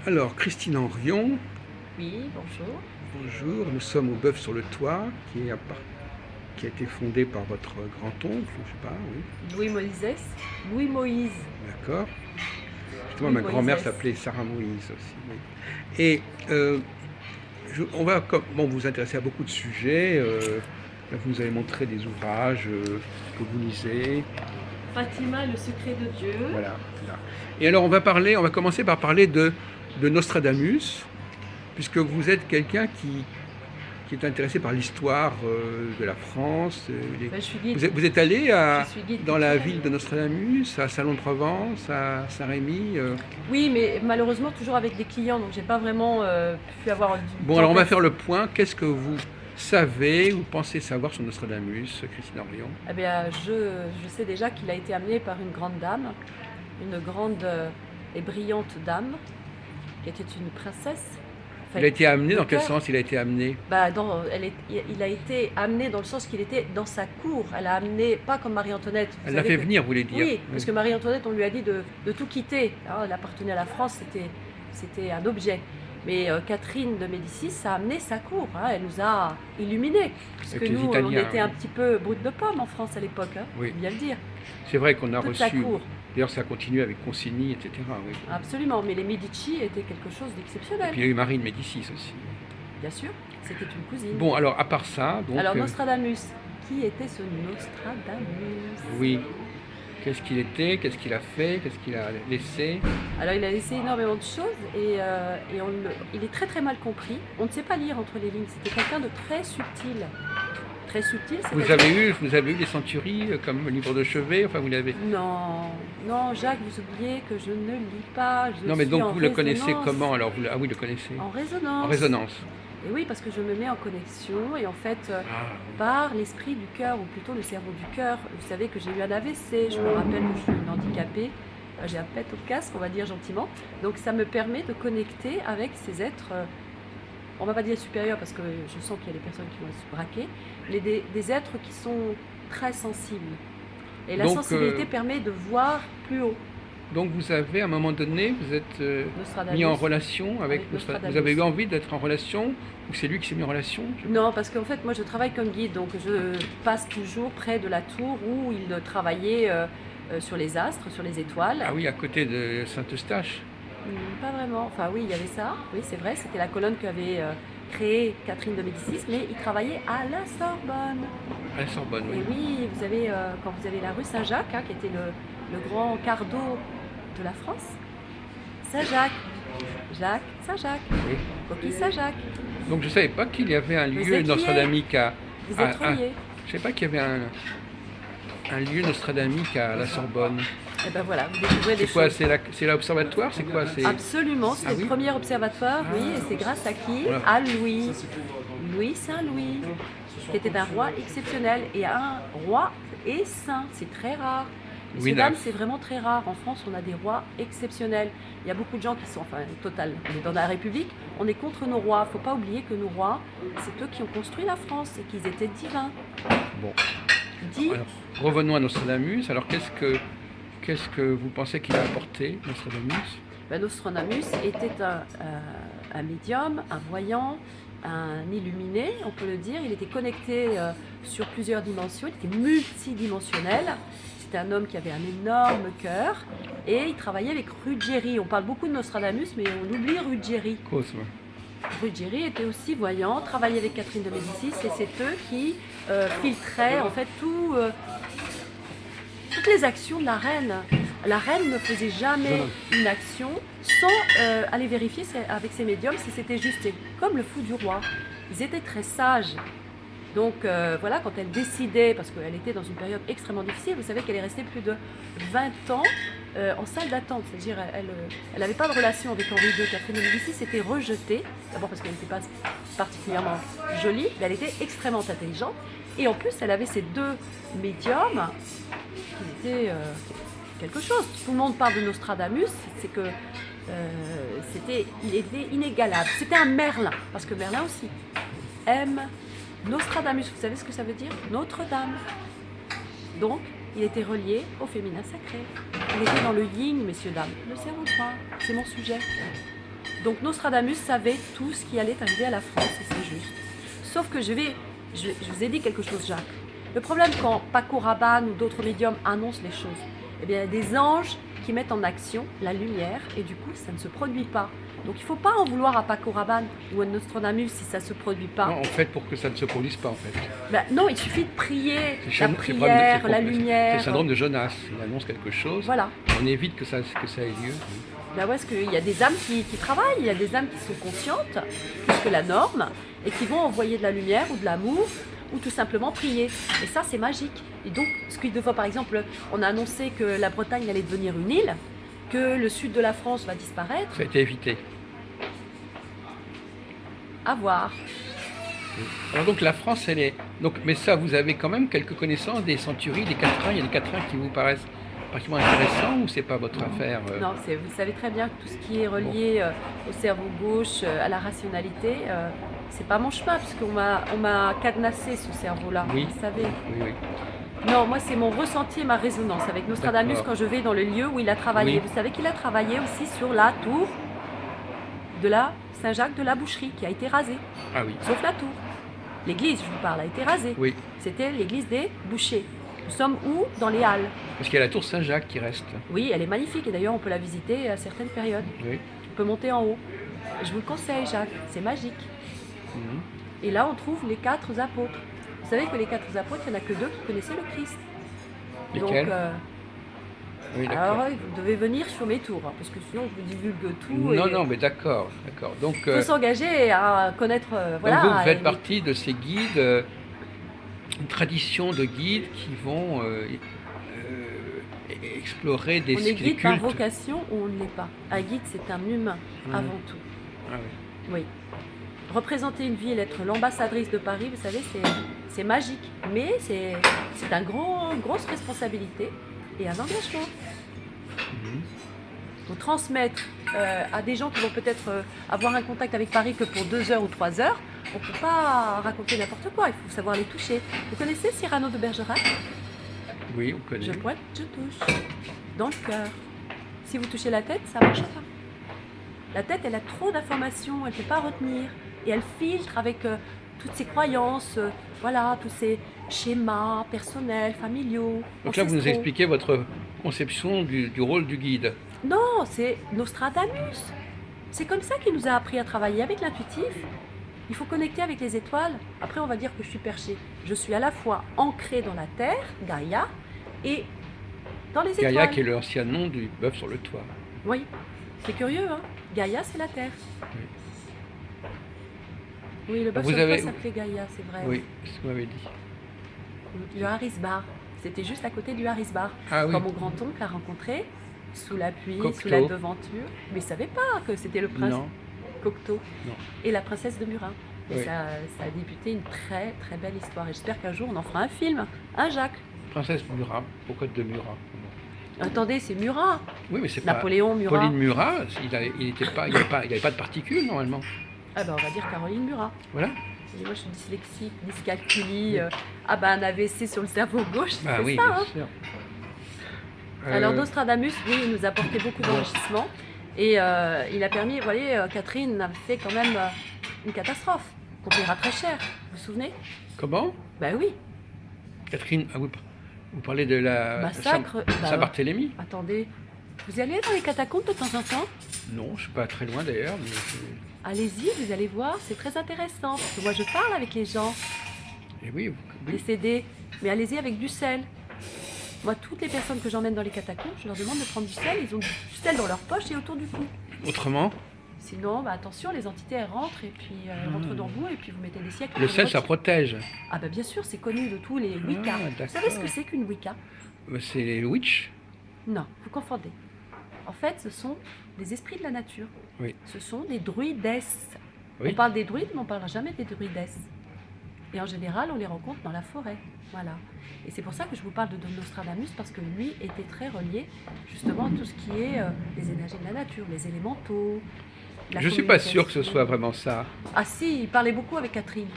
Alors, Christine Henrion, Oui, bonjour. bonjour. Nous sommes au Bœuf sur le Toit, qui a été fondé par votre grand-oncle, je sais pas, oui, Louis Moïse. Louis Moïse. d'accord. Justement, Louis ma grand-mère Moïse. s'appelait Sarah Moïse aussi, oui. Et on va bon, vous intéresser à beaucoup de sujets. Vous nous avez montré des ouvrages que vous lisez. Fatima, le secret de Dieu. Voilà, voilà. Et alors, on va commencer par parler de Nostradamus, puisque vous êtes quelqu'un qui est intéressé par l'histoire de la France. Ben, je suis guide. Vous êtes allé Je suis guide dans la culturel. ville de Nostradamus, à Salon-de-Provence, à Saint-Rémy. Oui, mais malheureusement toujours avec des clients, donc j'ai pas vraiment pu avoir du Bon, temps alors on va perso. faire le point. Qu'est-ce que vous savez ou pensez savoir sur Nostradamus, Christine Orion? Eh bien, je sais déjà qu'il a été amené par une grande dame, une grande et brillante dame, qui était une princesse. Enfin, Il a été amené, de dans quel cœur. sens il a été amené? Bah, il a été amené dans le sens qu'il était dans sa cour. Elle a amené, pas comme Marie-Antoinette. Vous Elle l'a savez fait que- venir, vous voulez dire? Oui, parce que Marie-Antoinette, on lui a dit de tout quitter. Alors, elle appartenait à la France, c'était un objet. Mais Catherine de Médicis a amené sa cour. Hein, elle nous a illuminés. Parce Avec que les nous, on Italiens, était oui. un petit peu brutes de pomme en France à l'époque. Hein, Oui. faut bien le dire. C'est vrai qu'on a Toute sa reçu. cour. D'ailleurs, ça a continué avec Consigny, etc. Oui. Absolument. Mais les Medici étaient quelque chose Et d'exceptionnel. puis il y a eu Marie de Médicis aussi. Bien sûr, c'était une cousine. Bon, alors à part ça, donc. Alors, Nostradamus. Qui était ce Nostradamus? Oui. Qu'est-ce qu'il était? Qu'est-ce qu'il a fait? Qu'est-ce qu'il a laissé? Alors il a laissé énormément de choses et il est très très mal compris. On ne sait pas lire entre les lignes. C'était quelqu'un de très subtil. Très subtil, Vous avez eu les centuries comme livre de chevet? Enfin, vous l'avez. Non, non, Jacques, vous oubliez que je ne lis pas. Je Non, mais suis donc en vous le connaissez résonance. comment alors Ah oui, le connaissez. En résonance. En résonance. Et oui, parce que je me mets en connexion et en fait, Ah, par l'esprit du cœur, ou plutôt le cerveau du cœur. Vous savez que j'ai eu un AVC, je me rappelle que je suis une handicapée. J'ai un pet au casque, on va dire gentiment. Donc ça me permet de connecter avec ces êtres, on va pas dire supérieurs parce que je sens qu'il y a des personnes qui vont se braquer, mais des êtres qui sont très sensibles. Et la Donc, sensibilité permet de voir plus haut. Donc vous avez, à un moment donné, vous êtes Nostradamus. mis en relation avec Avec Nostradamus. Nostradamus. Vous avez eu envie d'être en relation ou c'est lui qui s'est mis en relation? Non, parce qu'en fait, moi, je travaille comme guide, donc je passe toujours près de la tour où il travaillait sur les astres, sur les étoiles. Ah oui, à côté de Saint-Eustache. Pas vraiment. Enfin, oui, il y avait ça. Oui, c'est vrai, c'était la colonne qu'avait créée Catherine de Médicis, mais il travaillait à la Sorbonne. À la Sorbonne, Et oui. oui, vous avez, quand vous avez la rue Saint-Jacques, hein, qui était le grand cardo de la France, Saint-Jacques, Jacques, Saint-Jacques, Oui. Coquille Saint-Jacques. Donc je ne savais pas qu'il y avait un Vous lieu êtes nostradamique à... Vous Ah, êtes ah. reliés. Je ne savais pas qu'il y avait un lieu nostradamique à la Sorbonne. Et ben voilà, vous découvrez des C'est quoi? choses. C'est l'observatoire? C'est quoi? C'est... Absolument, c'est Ah le oui. premier observatoire, oui, et c'est grâce à qui? Voilà. À Louis Saint-Louis, qui était un roi exceptionnel et un roi et saint, c'est très rare. Louis Messieurs, dames, IX. c'est vraiment très rare. En France, on a des rois exceptionnels. Il y a beaucoup de gens qui sont, enfin, total, on est dans la République, on est contre nos rois. Il ne faut pas oublier que nos rois, c'est eux qui ont construit la France et qu'ils étaient divins. Bon. Dit, Alors, revenons à Nostradamus. Alors qu'est-ce que vous pensez qu'il a apporté, Nostradamus? ben, Nostradamus était un médium, un voyant, un illuminé, on peut le dire. Il était connecté sur plusieurs dimensions, il était multidimensionnel. C'était un homme qui avait un énorme cœur et il travaillait avec Ruggieri. On parle beaucoup de Nostradamus, mais on oublie Ruggieri. Cosme. Ruggieri était aussi voyant, travaillait avec Catherine de Médicis et c'est eux qui filtraient en fait toutes les actions de la reine. La reine ne faisait jamais une action sans aller vérifier avec ses médiums si c'était juste. C'est comme le fou du roi. Ils étaient très sages. Donc voilà, quand elle décidait, parce qu'elle était dans une période extrêmement difficile, vous savez qu'elle est restée plus de 20 ans en salle d'attente. C'est-à-dire elle n'avait pas de relation avec Henri II. Catherine de Médicis était rejetée, d'abord parce qu'elle n'était pas particulièrement jolie, mais elle était extrêmement intelligente. Et en plus, elle avait ces deux médiums qui étaient quelque chose. Tout le monde parle de Nostradamus, c'est que il était inégalable. C'était un Merlin, parce que Merlin aussi aime Nostradamus. Vous savez ce que ça veut dire? Notre-Dame. Donc, il était relié au féminin sacré. Il était dans le yin, messieurs, dames. Le cerveau droit, c'est mon sujet. Donc Nostradamus savait tout ce qui allait arriver à la France, et c'est juste. Sauf que je vous ai dit quelque chose, Jacques. Le problème quand Paco Rabanne ou d'autres médiums annoncent les choses, eh bien, il y a des anges qui mettent en action la lumière et du coup, ça ne se produit pas. Donc il ne faut pas en vouloir à Paco Rabanne ou à Nostradamus si ça ne se produit pas. Non, en fait, pour que ça ne se produise pas, en fait. Ben, non, il suffit de prier, C'est la prière, la C'est lumière. le syndrome de Jonas. Il annonce quelque chose, Voilà. on évite que ça ait lieu. Ben ouais, parce qu'il y a des âmes qui travaillent, il y a des âmes qui sont conscientes, plus que la norme, et qui vont envoyer de la lumière ou de l'amour, ou tout simplement prier. Et ça, c'est magique. Et donc, ce qui deux fois, par exemple, on a annoncé que la Bretagne allait devenir une île, que le sud de la France va disparaître. Ça a été évité. À voir. Alors donc la France, elle est... Donc, mais ça, vous avez quand même quelques connaissances des centuries, des quatrains. Il y a des quatrains qui vous paraissent particulièrement intéressants ou c'est pas votre affaire Non, vous savez très bien que tout ce qui est relié au cerveau gauche, à la rationalité, c'est pas mon chemin, puisqu'on m'a cadenassé ce cerveau-là, Oui. vous savez. Oui, oui. Non, moi c'est mon ressenti et ma résonance avec Nostradamus quand je vais dans le lieu où il a travaillé. Oui. Vous savez qu'il a travaillé aussi sur la tour de la Saint-Jacques de la Boucherie, qui a été rasée, Ah oui. sauf la tour. L'église, je vous parle, a été rasée. Oui. C'était l'église des Bouchers. Nous sommes où? Dans les Halles. Parce qu'il y a la tour Saint-Jacques qui reste. Oui, elle est magnifique et d'ailleurs on peut la visiter à certaines périodes. Oui. On peut monter en haut. Je vous le conseille, Jacques, c'est magique. Mhm. Et là, on trouve les 4 apôtres. Vous savez que les 4 apôtres, il n'y en a que 2 qui connaissaient le Christ. Lesquels? Donc, Oui, d'accord. alors, vous devez venir sur mes tours, hein, parce que sinon, je vous divulgue tout. Non, et non, mais d'accord, d'accord. Donc, il faut s'engager à connaître. Voilà, donc vous faites et- partie de ces guides, une tradition de guides qui vont explorer des On est des guide par cultes. vocation ou on ne l'est pas. Un guide, c'est un humain, Mhm. avant tout. Ah oui. Oui. Représenter une ville, être l'ambassadrice de Paris, vous savez, c'est magique. Mais c'est une grosse responsabilité et un engagement. Mhm. Faut transmettre à des gens qui vont peut-être avoir un contact avec Paris que pour 2 heures ou 3 heures. On ne peut pas raconter n'importe quoi, il faut savoir les toucher. Vous connaissez Cyrano de Bergerac? Oui, on connaît. Je pointe, je touche. Dans le cœur. Si vous touchez la tête, ça ne marche pas. La tête, elle a trop d'informations, elle ne peut pas retenir. Et elle filtre avec toutes ses croyances, voilà, tous ces schémas personnels, familiaux. Donc là, vous nous ancestraux. expliquez votre conception du rôle du guide. Non, c'est Nostradamus. C'est comme ça qu'il nous a appris à travailler avec l'intuitif. Il faut connecter avec les étoiles. Après, on va dire que je suis perché. Je suis à la fois ancrée dans la terre, Gaïa, et dans les étoiles. Gaïa, qui est l'ancien nom du bœuf sur le toit. Oui, c'est curieux, hein. Gaïa, c'est la terre. Oui, le bœuf Vous sur le toit avez- s'appelait Gaïa, c'est vrai. Oui, c'est ce que vous m'avez dit. Le Harrisbar. C'était juste à côté du Harrisbar. Ah oui. Quand mon grand-oncle a rencontré, sous la pluie, Cocteau. sous la devanture. Mais il ne savait pas que c'était le prince Non. Cocteau Non. et la princesse de Murin. Et Oui. ça a débuté une très très belle histoire. Et j'espère qu'un jour on en fera un film. Hein, Jacques? Princesse Murat. Pourquoi de Murat? Attendez, c'est Murat. Oui, mais c'est pas... Napoléon Murat. Pauline Murat, il n'avait pas de particules, normalement. Ah ben on va dire Caroline Murat. Voilà. Et moi je suis dyslexique, dyscalculie. Ah ben un AVC sur le cerveau gauche, Ah c'est oui, ça. bien Hein. sûr. Alors Nostradamus, oui, il nous a apporté beaucoup d'enrichissement. Et il a permis, vous voyez, Catherine a fait quand même une catastrophe qu'on paiera très cher. Vous vous souvenez? Comment? Ben oui, Catherine, vous parlez de la massacre. Saint-Barthélemy? Attendez, vous y allez dans les catacombes de temps en temps? Non, je suis pas très loin d'ailleurs. Mais Allez-y, vous allez voir, c'est très intéressant. Parce que moi je parle avec les gens et oui, oui. décédés, mais allez-y avec du sel. Moi, toutes les personnes que j'emmène dans les catacombes, je leur demande de prendre du sel. Ils ont du sel dans leur poche et autour du cou. Autrement, Sinon, bah, attention, les entités elles rentrent et puis elles rentrent dans vous et puis vous mettez des siècles. le pour sel, vous ça retirer. protège. Ah bah bien sûr, c'est connu de tous les Wicca. Vous savez ce que c'est qu'une Wicca? C'est les witch. Non, vous confondez. En fait, ce sont des esprits de la nature. Oui. Ce sont des druidesses. Oui. On parle des druides, mais on ne parle jamais des druidesses. Et en général, on les rencontre dans la forêt. Voilà. Et c'est pour ça que je vous parle de Nostradamus, parce que lui était très relié justement à tout ce qui est les énergies de la nature, les élémentaux. la Je suis pas sûr que ce communication. soit vraiment ça. Ah si, il parlait beaucoup avec Catherine.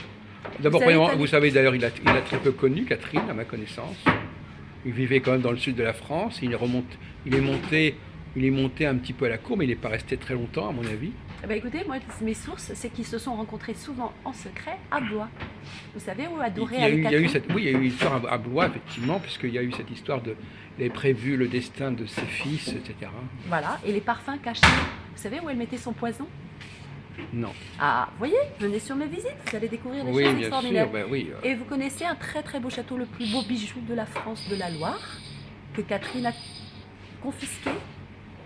D'abord, savez, premièrement, Thalie- vous savez d'ailleurs, il a très peu connu Catherine, à ma connaissance. Il vivait quand même dans le sud de la France. Il est monté il est monté un petit peu à la cour, mais il n'est pas resté très longtemps, à mon avis. Eh ben, écoutez, moi, mes sources, c'est qu'ils se sont rencontrés souvent en secret à Blois. Vous savez où adoré avec Il y a eu Catherine? cette, oui, il y a eu une histoire à Blois, effectivement, puisqu'il y a eu cette histoire de. Il avait prévu le destin de ses fils, etc. Voilà, et les parfums cachés. Vous savez où elle mettait son poison? Non. Ah, vous voyez, venez sur mes visites, vous allez découvrir des Oui, choses bien extraordinaires. sûr, ben oui. Et vous connaissez un très très beau château, le plus beau bijou de la France, de la Loire, que Catherine a confisqué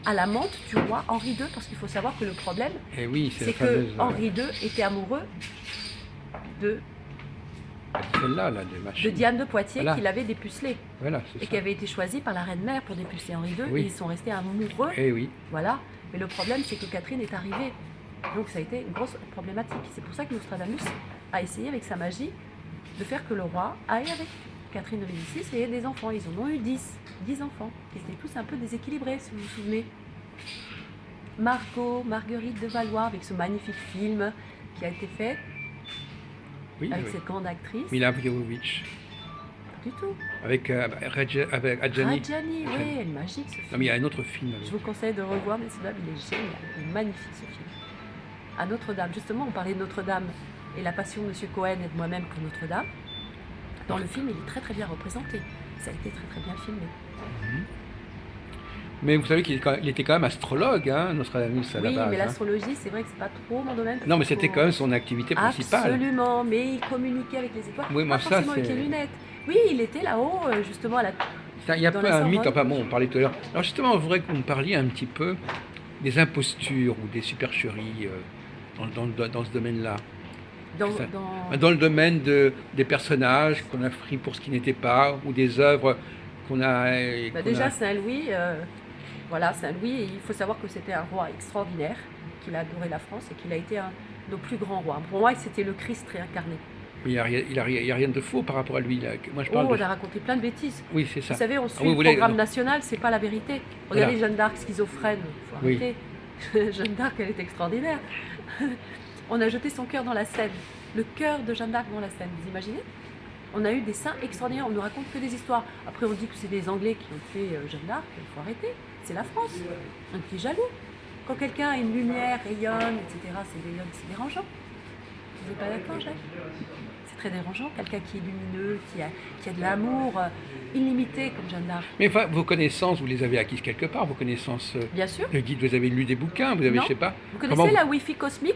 à l'amante du roi Henri II, parce qu'il faut savoir que le problème, Et oui, c'est c'est la fameuse. que Henri II était amoureux de Celle-là, là, de de machin. Diane de Poitiers, Voilà. qu'il avait dépucelée Voilà, c'est et ça. qui avait été choisie par la reine-mère pour dépuceler Henri II, Oui. et ils sont restés amoureux, Eh oui. voilà. Mais le problème, c'est que Catherine est arrivée, donc ça a été une grosse problématique. C'est pour ça que Nostradamus a essayé avec sa magie de faire que le roi aille avec Catherine de Médicis et ait des enfants. Ils en ont eu 10 enfants. Ils étaient tous un peu déséquilibrés, si vous vous souvenez. Marguerite de Valois, avec ce magnifique film qui a été fait Oui, avec oui. cette grande actrice. Mila Jovovich. Pas du tout. Avec Adjani. Radjani, oui, elle est magique ce film. Non, mais il y a un autre film. Je vous conseille de revoir, mais celui-là, il est génial. Il est magnifique ce film. À Notre-Dame, justement, on parlait de Notre-Dame et la passion de M. Cohen et de moi-même pour Notre-Dame. Dans le film, il est très très bien représenté. Ça a été très très bien filmé. Mais vous savez qu'il était quand même astrologue, hein, Nostradamus, à la Oui, base. mais hein. l'astrologie, c'est vrai que c'est pas trop mon domaine. Non, mais parce qu'il c'était faut- quand même son activité principale. Absolument, mais il communiquait avec les étoiles. Oui, moi, pas ça, forcément avec c'est- les lunettes. Oui, il était là-haut, justement, à la... Il y a Dans pas la un mythe, Sorbonne. enfin bon, on parlait tout à l'heure. Alors justement, je voudrais que vous me parliez un petit peu des impostures ou des supercheries dans ce domaine-là. dans, Ça- dans- Dans le domaine des personnages qu'on a pris pour ce qui n'était pas, ou des œuvres qu'on a... Bah, qu'on déjà, a- Saint-Louis, voilà, Saint-Louis, il faut savoir que c'était un roi extraordinaire, qu'il a adoré la France et qu'il a été un de nos plus grands rois. Pour moi, c'était le Christ réincarné. Il n'y a rien de faux par rapport à lui. Là. Moi, je parle Oh, de... on a raconté plein de bêtises. Oui, c'est ça. Vous savez, on suit oui, vous le voulez- programme national, c'est pas la vérité. Regardez Voilà. Jeanne d'Arc schizophrène, faut Oui. arrêter. Jeanne d'Arc, elle est extraordinaire. On a jeté son cœur dans la Seine, le cœur de Jeanne d'Arc dans la Seine, vous imaginez? On a eu des saints extraordinaires, on ne raconte que des histoires. Après, on dit que c'est des Anglais qui ont fait Jeanne d'Arc, il faut arrêter. C'est la France, un petit jaloux. Quand quelqu'un a une lumière, rayonne, etc., c'est dérangeant. Vous n'êtes pas d'accord, Jacques? C'est très dérangeant, quelqu'un qui est lumineux, qui a de l'amour illimité comme Jeanne d'Arc. Mais enfin, vos connaissances, vous les avez acquises quelque part, vos connaissances Bien sûr. de guide, vous avez lu des bouquins, vous avez, Non. je sais pas. Vous connaissez Comment la Wi-Fi cosmique?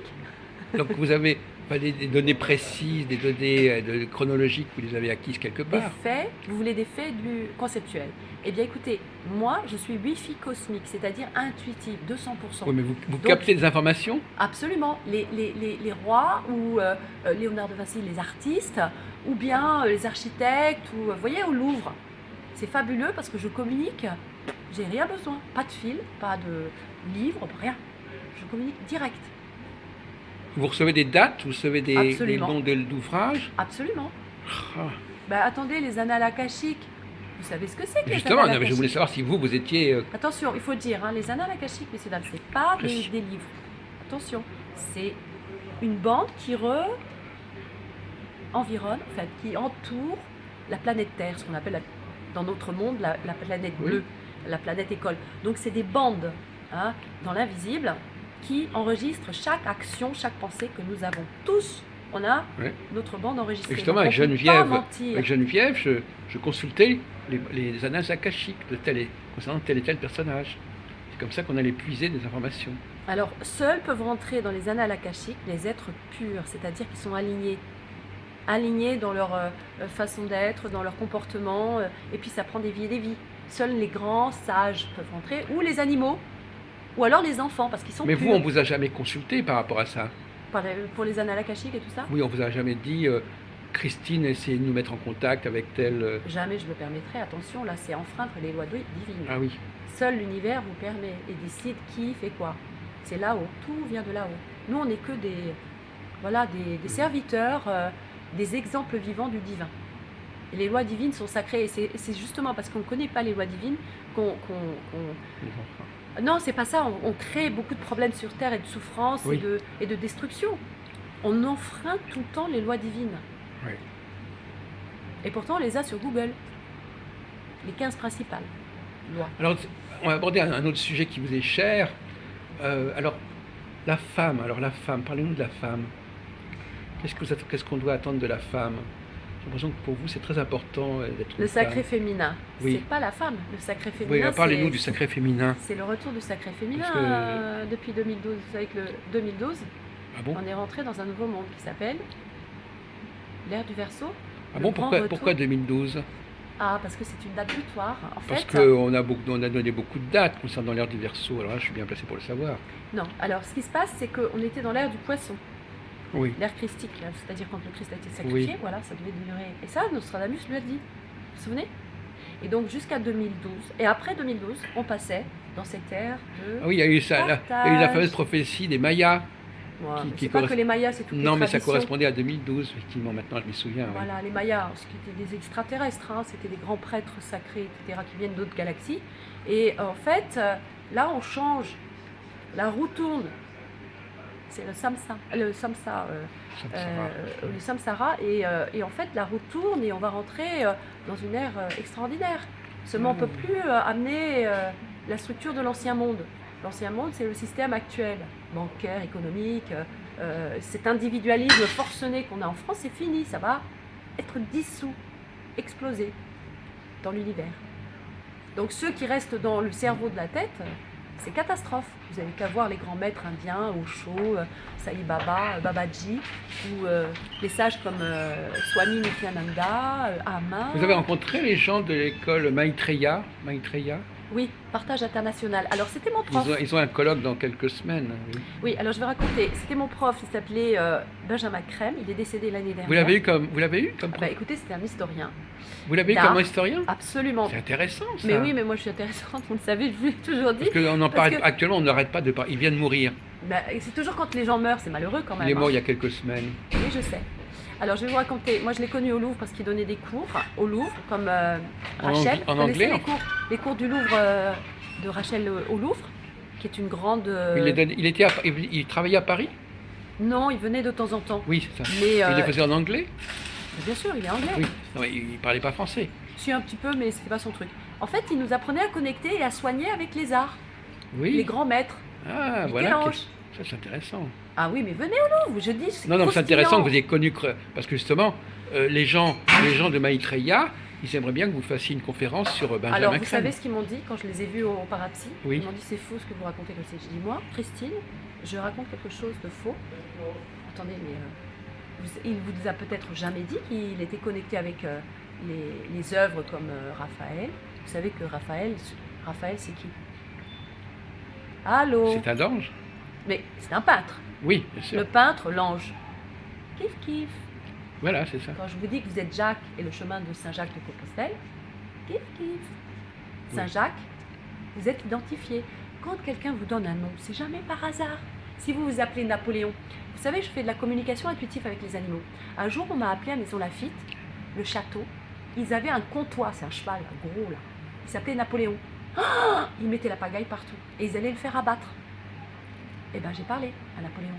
Donc vous avez pas des données précises, des données chronologiques, vous les avez acquises quelque Des part. faits, vous voulez des faits conceptuels. Eh bien écoutez, moi je suis Wi-Fi cosmique, c'est-à-dire intuitive, 200%. Oui, mais vous Donc- captez des informations. Absolument. Les rois ou Léonard de Vinci, les artistes, ou bien les architectes, ou vous voyez au Louvre. C'est fabuleux parce que je communique, j'ai rien besoin, pas de fil, pas de livre, rien. Je communique direct, Vous recevez des dates, vous recevez des Absolument. noms d'ouvrages. absolument. Ah. Bah attendez, les annales akashiques, vous savez ce que c'est que les Justement, annales non, mais je voulais akashiques? savoir si vous étiez... Attention, il faut dire, hein, les annales akashiques, messieurs dames, c'est pas des Précis. livres. Attention, c'est une bande qui environne, en fait, qui entoure la planète Terre, ce qu'on appelle dans notre monde la planète Oui. bleue, la planète école. Donc c'est des bandes hein, dans l'invisible qui enregistrent chaque action, chaque pensée que nous avons. Tous, on a Ouais. notre bande enregistrée. Et justement, Donc, avec on peut pas Geneviève, mentir. je consultais les annales akashiques concernant tel et tel personnage. C'est comme ça qu'on allait puiser des informations. Alors, seuls peuvent rentrer dans les annales akashiques les êtres purs, c'est-à-dire qui sont alignés dans leur façon d'être, dans leur comportement, et puis ça prend des vies et des vies. Seuls les grands sages peuvent rentrer, ou les animaux, ou alors les enfants, parce qu'ils sont Mais purs. vous, on vous a jamais consulté par rapport à ça. Pour les annales akashiques et tout ça, Oui, on vous a jamais dit, Christine, essayez de nous mettre en contact avec tel... jamais je me permettrai, attention, là c'est enfreindre les lois divines. Ah oui. Seul l'univers vous permet et décide qui fait quoi. C'est là-haut, tout vient de là-haut. Nous, on n'est que des serviteurs, des exemples vivants du divin. Et les lois divines sont sacrées. Et c'est justement parce qu'on ne connaît pas les lois divines qu'on... les enfants. Non, c'est pas ça. On crée beaucoup de problèmes sur Terre et de souffrance Oui. et de destruction. On enfreint tout le temps les lois divines. Oui. Et pourtant, on les a sur Google. Les 15 principales lois. Alors, on va aborder un autre sujet qui vous est cher. Alors, la femme, parlez-nous de la femme. Qu'est-ce qu'on doit attendre de la femme? J'ai l'impression que pour vous, c'est très important d'être Le une femme. sacré féminin, Oui. c'est pas la femme. Le sacré Oui, féminin, parlez-nous c'est du sacré féminin. c'est le retour du sacré féminin Parce que- depuis 2012. Avec le 2012, Ah bon? on est rentré dans un nouveau monde qui s'appelle l'ère du Verseau. Ah le bon, grand pourquoi retour. 2012? Ah, parce que c'est une date butoir. En Parce fait, qu'on a donné beaucoup de dates concernant l'ère du Verseau. Alors là, je suis bien placé pour le savoir. non. Alors, ce qui se passe, c'est qu'on était dans l'ère du poisson, Oui. l'ère christique, là, c'est-à-dire quand le Christ a été sacrifié, Oui. voilà, ça devait durer. Et ça, Nostradamus lui a dit. Vous vous souvenez? Et donc, jusqu'à 2012. Et après 2012, on passait dans cette ère de. Ah oui, il y a eu ça, là, il y a eu la Partage. fameuse prophétie des Mayas. Ouais, qui- mais qui c'est pas corres- que les Mayas, c'est toutes Non, les mais ça traditions. correspondait à 2012, effectivement. Maintenant, je m'y souviens. oui. Voilà, les Mayas, ce qui étaient des extraterrestres, hein, c'était des grands prêtres sacrés, etc., qui viennent d'autres galaxies. Et en fait, là, on change. La roue tourne. C'est le samsa, le samsara. Et en fait, la roue tourne et on va rentrer dans une ère extraordinaire. Seulement, on ne peut plus amener la structure de l'ancien monde. L'ancien monde, c'est le système actuel, bancaire, économique. Cet individualisme forcené qu'on a en France, c'est fini. Ça va être dissous, explosé dans l'univers. Donc ceux qui restent dans le cerveau de la tête, c'est catastrophe. Vous avez qu'à voir les grands maîtres indiens, Osho, Sai Baba, Babaji, ou les sages comme Swami Nityananda, Ama. Vous avez rencontré les gens de l'école Maitreya? Oui, partage international. Alors c'était mon prof. Ils ont un colloque dans quelques semaines. Oui. Oui, alors je vais raconter. C'était mon prof, il s'appelait Benjamin Crème, il est décédé l'année dernière. Vous l'avez eu comme Ah prof? bah, écoutez, c'était un historien. Vous l'avez eu d'art. comme historien? Absolument. C'est intéressant ça. Mais oui, mais moi je suis intéressante, vous le savez, je vous l'ai toujours dit. Parce qu'on en Parce parle que- actuellement, on n'arrête pas de parler. Il vient de mourir. Bah, c'est toujours quand les gens meurent, c'est malheureux quand même. Il est mort hein. il y a quelques semaines. Oui, je sais. Alors, je vais vous raconter. Moi, je l'ai connu au Louvre parce qu'il donnait des cours au Louvre, comme Rachel. En Vous connaissez anglais, les cours du Louvre de Rachel au Louvre, qui est une grande. Il travaillait à Paris? Non, il venait de temps en temps. Oui, c'est ça. Mais Il le faisait en anglais? bien sûr, il est anglais. Oui. Non, il parlait pas français. Si, un petit peu, mais c'était pas son truc. En fait, il nous apprenait à connecter et à soigner avec les arts, Oui. les grands maîtres. Ah, voilà. Michel-Ange. Ça, c'est intéressant. Ah oui, mais venez au Louvre, je dis. Non, c'est croustillant. intéressant que vous ayez connu, parce que justement, les gens de Maitreya, ils aimeraient bien que vous fassiez une conférence sur Benjamin Alors, vous Crème. savez ce qu'ils m'ont dit quand je les ai vus au Parapsy? Oui. Ils m'ont dit c'est faux ce que vous racontez comme c'est. Je dis moi, Christine, je raconte quelque chose de faux. Attendez, mais il vous a peut-être jamais dit qu'il était connecté avec les œuvres comme Raphaël. Vous savez que Raphaël c'est qui? Allô? C'est un ange? Mais c'est un peintre. Oui, bien sûr. Le peintre, l'ange. Kiff kiff. Voilà, c'est ça. Quand je vous dis que vous êtes Jacques et le chemin de Saint-Jacques de Compostelle, kiff kiff. Saint-Jacques, vous êtes identifié. Quand quelqu'un vous donne un nom, c'est jamais par hasard. Si vous vous appelez Napoléon, vous savez, je fais de la communication intuitive avec les animaux. Un jour, on m'a appelé à Maison Lafitte, le château. Ils avaient un comtois, c'est un cheval, un gros là. Il s'appelait Napoléon. Ah, ils mettaient la pagaille partout et ils allaient le faire abattre. Eh bien, j'ai parlé à Napoléon.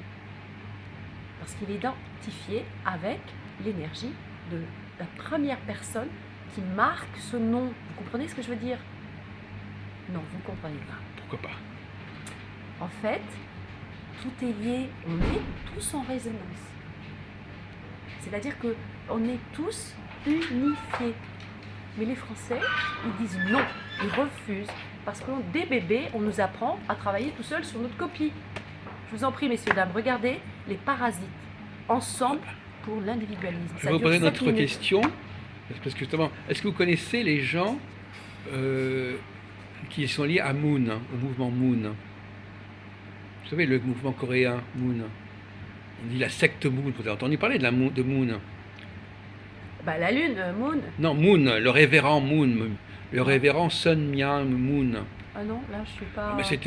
Parce qu'il est identifié avec l'énergie de la première personne qui marque ce nom. Vous comprenez ce que je veux dire? Non, vous ne comprenez pas. Pourquoi pas? En fait, tout est lié, on est tous en résonance. C'est-à-dire qu'on est tous unifiés. Mais les Français, ils disent non, ils refusent. Parce que dès bébé, on nous apprend à travailler tout seul sur notre copie. Je vous en prie, messieurs, dames, regardez les parasites. Ensemble pour l'individualisme. Je Ça vais vous dure poser 7 notre minutes. question. Parce que justement, est-ce que vous connaissez les gens qui sont liés à Moon, au mouvement Moon? Vous savez, le mouvement coréen Moon. On dit la secte Moon. Vous avez entendu parler de Moon? Bah, la lune, Moon. Non, Moon, le révérend Moon, le révérend Sun Myung Moon. Ah non, là, je suis pas... Mais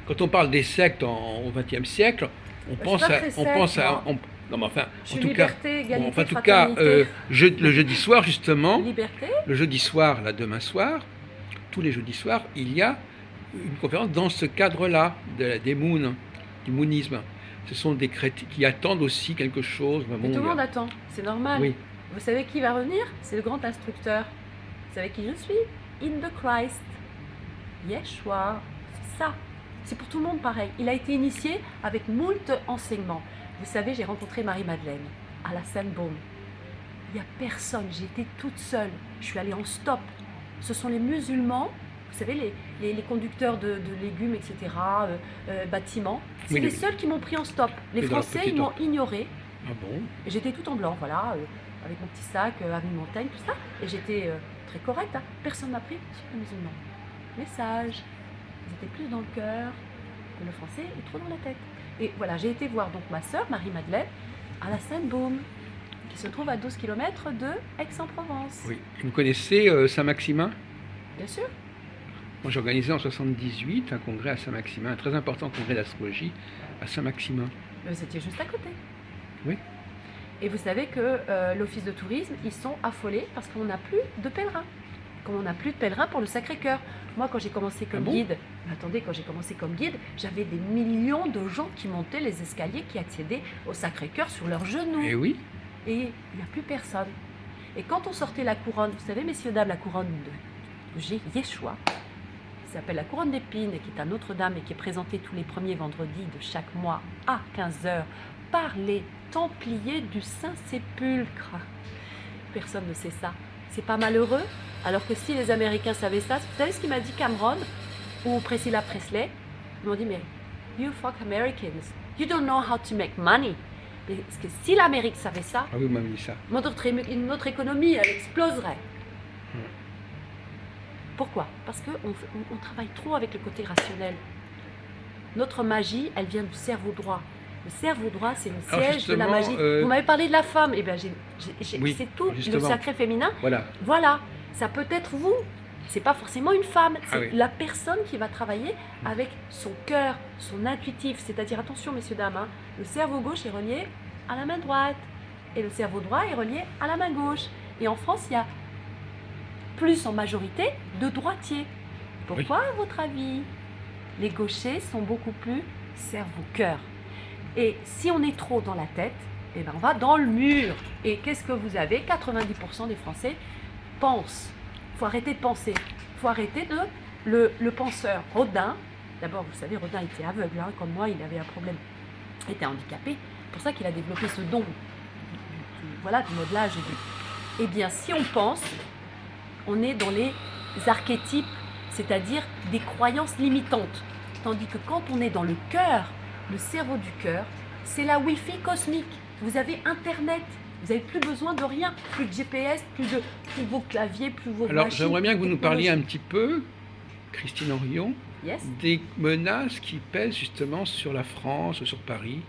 quand on parle des sectes au XXe siècle, on Je pense suis pas à, très on secte, pense à, moi. non mais enfin, Je en suis tout liberté, cas, égalité, enfin, en tout cas, fraternité. le jeudi soir justement, Liberté. le jeudi soir, là demain soir, tous les jeudis soirs, il y a une conférence dans ce cadre-là des moons, du moonisme. Ce sont des chrétiens qui attendent aussi quelque chose. Mais Mais bon, tout le il y a- monde attend, c'est normal. Oui. Vous savez qui va revenir? C'est le grand instructeur. Vous savez qui je suis? In the Christ. Yeshua, c'est ça. C'est pour tout le monde pareil. Il a été initié avec moult enseignements. Vous savez, j'ai rencontré Marie-Madeleine à la Sainte-Baume. Il n'y a personne, j'ai été toute seule. Je suis allée en stop. Ce sont les musulmans, vous savez, les conducteurs de légumes, etc., bâtiments. C'est Oui, les seuls qui m'ont pris en stop. Les Et dans leur Français, petit ils m'ont temple. ignoré. Ah bon? Et j'étais tout en blanc, voilà, avec mon petit sac, avenue Montaigne, tout ça. Et j'étais très correcte. Hein. Personne m'a pris sur les musulmans. Message. Ils étaient plus dans le cœur que le français est trop dans la tête. Et voilà, j'ai été voir donc ma sœur, Marie-Madeleine, à la Sainte-Baume, qui se trouve à 12 km de Aix-en-Provence. Oui. Vous connaissez Saint-Maximin? Bien sûr. Moi, j'ai organisé en 78 un congrès à Saint-Maximin, un très important congrès d'astrologie à Saint-Maximin. Mais vous étiez juste à côté. Oui. Et vous savez que l'office de tourisme, ils sont affolés parce qu'on n'a plus de pèlerins. Comme on n'a plus de pèlerins pour le Sacré-Cœur. Moi, quand j'ai commencé comme bon guide, mais attendez, quand j'ai commencé comme guide, j'avais des millions de gens qui montaient les escaliers, qui accédaient au Sacré-Cœur sur leurs genoux. Et oui, Et il n'y a plus personne. Et quand on sortait la couronne, vous savez, messieurs, dames, la couronne de Yeshua, qui s'appelle la couronne d'épines, et qui est à Notre-Dame et qui est présentée tous les premiers vendredis de chaque mois à 15h par les Templiers du Saint-Sépulcre. Personne ne sait ça. C'est pas malheureux? Alors que si les Américains savaient ça, vous savez ce qu'il m'a dit Cameron ou Priscilla Presley? Ils m'ont dit, mais you fuck Americans, you don't know how to make money. Parce que si l'Amérique savait ça, ah oui, vous m'avez dit ça. notre économie, elle exploserait. Pourquoi? Parce qu'on travaille trop avec le côté rationnel. Notre magie, elle vient du cerveau droit. Le cerveau droit, c'est le Alors, siège de la justement, magie. Vous m'avez parlé de la femme, eh bien, Oui, c'est tout. Le justement. sacré féminin, Voilà. voilà, ça peut être vous. C'est pas forcément une femme, c'est Ah oui. la personne qui va travailler avec son cœur, son intuitif. C'est-à-dire, attention, messieurs, dames, hein, le cerveau gauche est relié à la main droite et le cerveau droit est relié à la main gauche. Et en France, il y a plus en majorité de droitiers. Pourquoi, à votre avis? Les gauchers sont beaucoup plus cerveau-cœur. Et si on est trop dans la tête, eh ben on va dans le mur. Et qu'est-ce que vous avez? 90% des Français pensent. Il faut arrêter de penser. Il faut arrêter de... Le penseur Rodin, d'abord, vous savez, Rodin était aveugle, hein, comme moi, il avait un problème, il était handicapé. C'est pour ça qu'il a développé ce don du modelage. Eh bien, si on pense, on est dans les archétypes, c'est-à-dire des croyances limitantes. Tandis que quand on est dans le cœur, le cerveau du cœur, c'est la Wi-Fi cosmique. Vous avez Internet, vous n'avez plus besoin de rien, plus de GPS, plus vos claviers, plus vos Alors, machines. j'aimerais bien que vous nous parliez un technologies. petit peu, Christine Henrion, Yes. des menaces qui pèsent justement sur la France, sur Paris.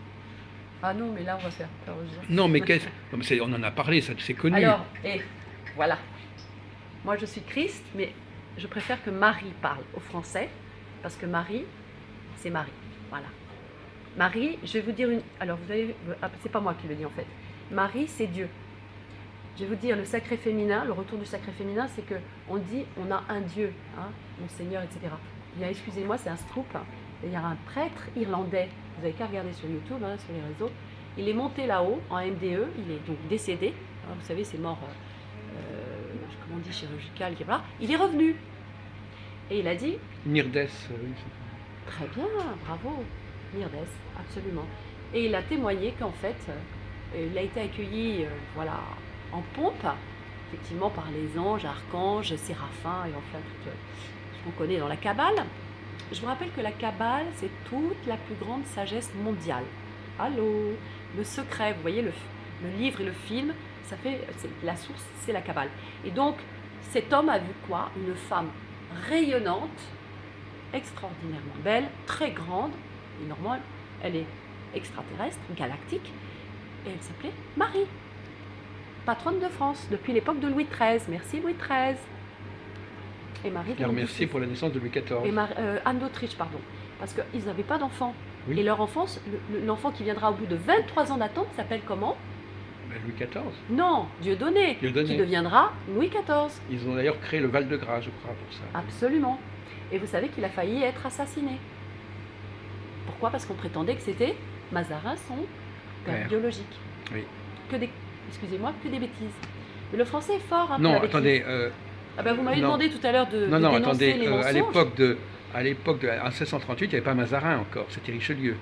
Ah non, mais là, on va faire peur aux gens. Non, mais qu'est-ce... non, mais on en a parlé, ça c'est connu. Alors, et voilà. Moi, je suis Christ, mais je préfère que Marie parle au français, parce que Marie, c'est Marie. Voilà. Marie, je vais vous dire une... Alors, vous allez... c'est pas moi qui le dis, en fait. Marie, c'est Dieu. Je vais vous dire, le sacré féminin, le retour du sacré féminin, c'est que on dit, on a un Dieu, hein, mon Seigneur, etc. Bien, excusez-moi, c'est un scoop. Hein. Il y a un prêtre irlandais, vous n'avez qu'à regarder sur YouTube, hein, sur les réseaux. Il est monté là-haut, en MDE, il est donc décédé. Hein, vous savez, c'est mort, comment on dit, chirurgical, etc. Il est revenu. Et il a dit, Nirdes, oui. très bien, bravo, Mirdes, absolument. Et il a témoigné qu'en fait, il a été accueilli voilà, en pompe, effectivement par les anges, archanges, séraphins, et enfin tout ce qu'on connaît dans la Kabbale. Je vous rappelle que la Kabbale, c'est toute la plus grande sagesse mondiale. Allô, le secret, vous voyez, le livre et le film, ça fait, la source, c'est la Kabbale. Et donc, cet homme a vu quoi? Une femme rayonnante, extraordinairement belle, très grande, et normalement, elle est extraterrestre, galactique, et elle s'appelait Marie, patronne de France, depuis l'époque de Louis XIII. Merci Louis XIII. Et Marie Et remercié pour la naissance de Louis XIV. et Anne d'Autriche, pardon, parce qu'ils n'avaient pas d'enfants. Oui. Et leur enfance, l'enfant qui viendra au bout de 23 ans d'attente s'appelle comment? Ben, Louis XIV. Non, Dieudonné, Dieudonné. qui deviendra Louis XIV. Ils ont d'ailleurs créé le Val-de-Grâce, je crois, pour ça. Absolument. Et vous savez qu'il a failli être assassiné. Pourquoi? Parce qu'on prétendait que c'était Mazarin, son père Père. biologique. Oui. Excusez-moi, que des bêtises. Mais le français est fort hein, pour Non, la bêtise. attendez, Ah ben vous m'avez Non. demandé tout à l'heure de Non, non, dénoncer attendez, les mensonges. à l'époque en 1638, il n'y avait pas Mazarin encore, c'était Richelieu.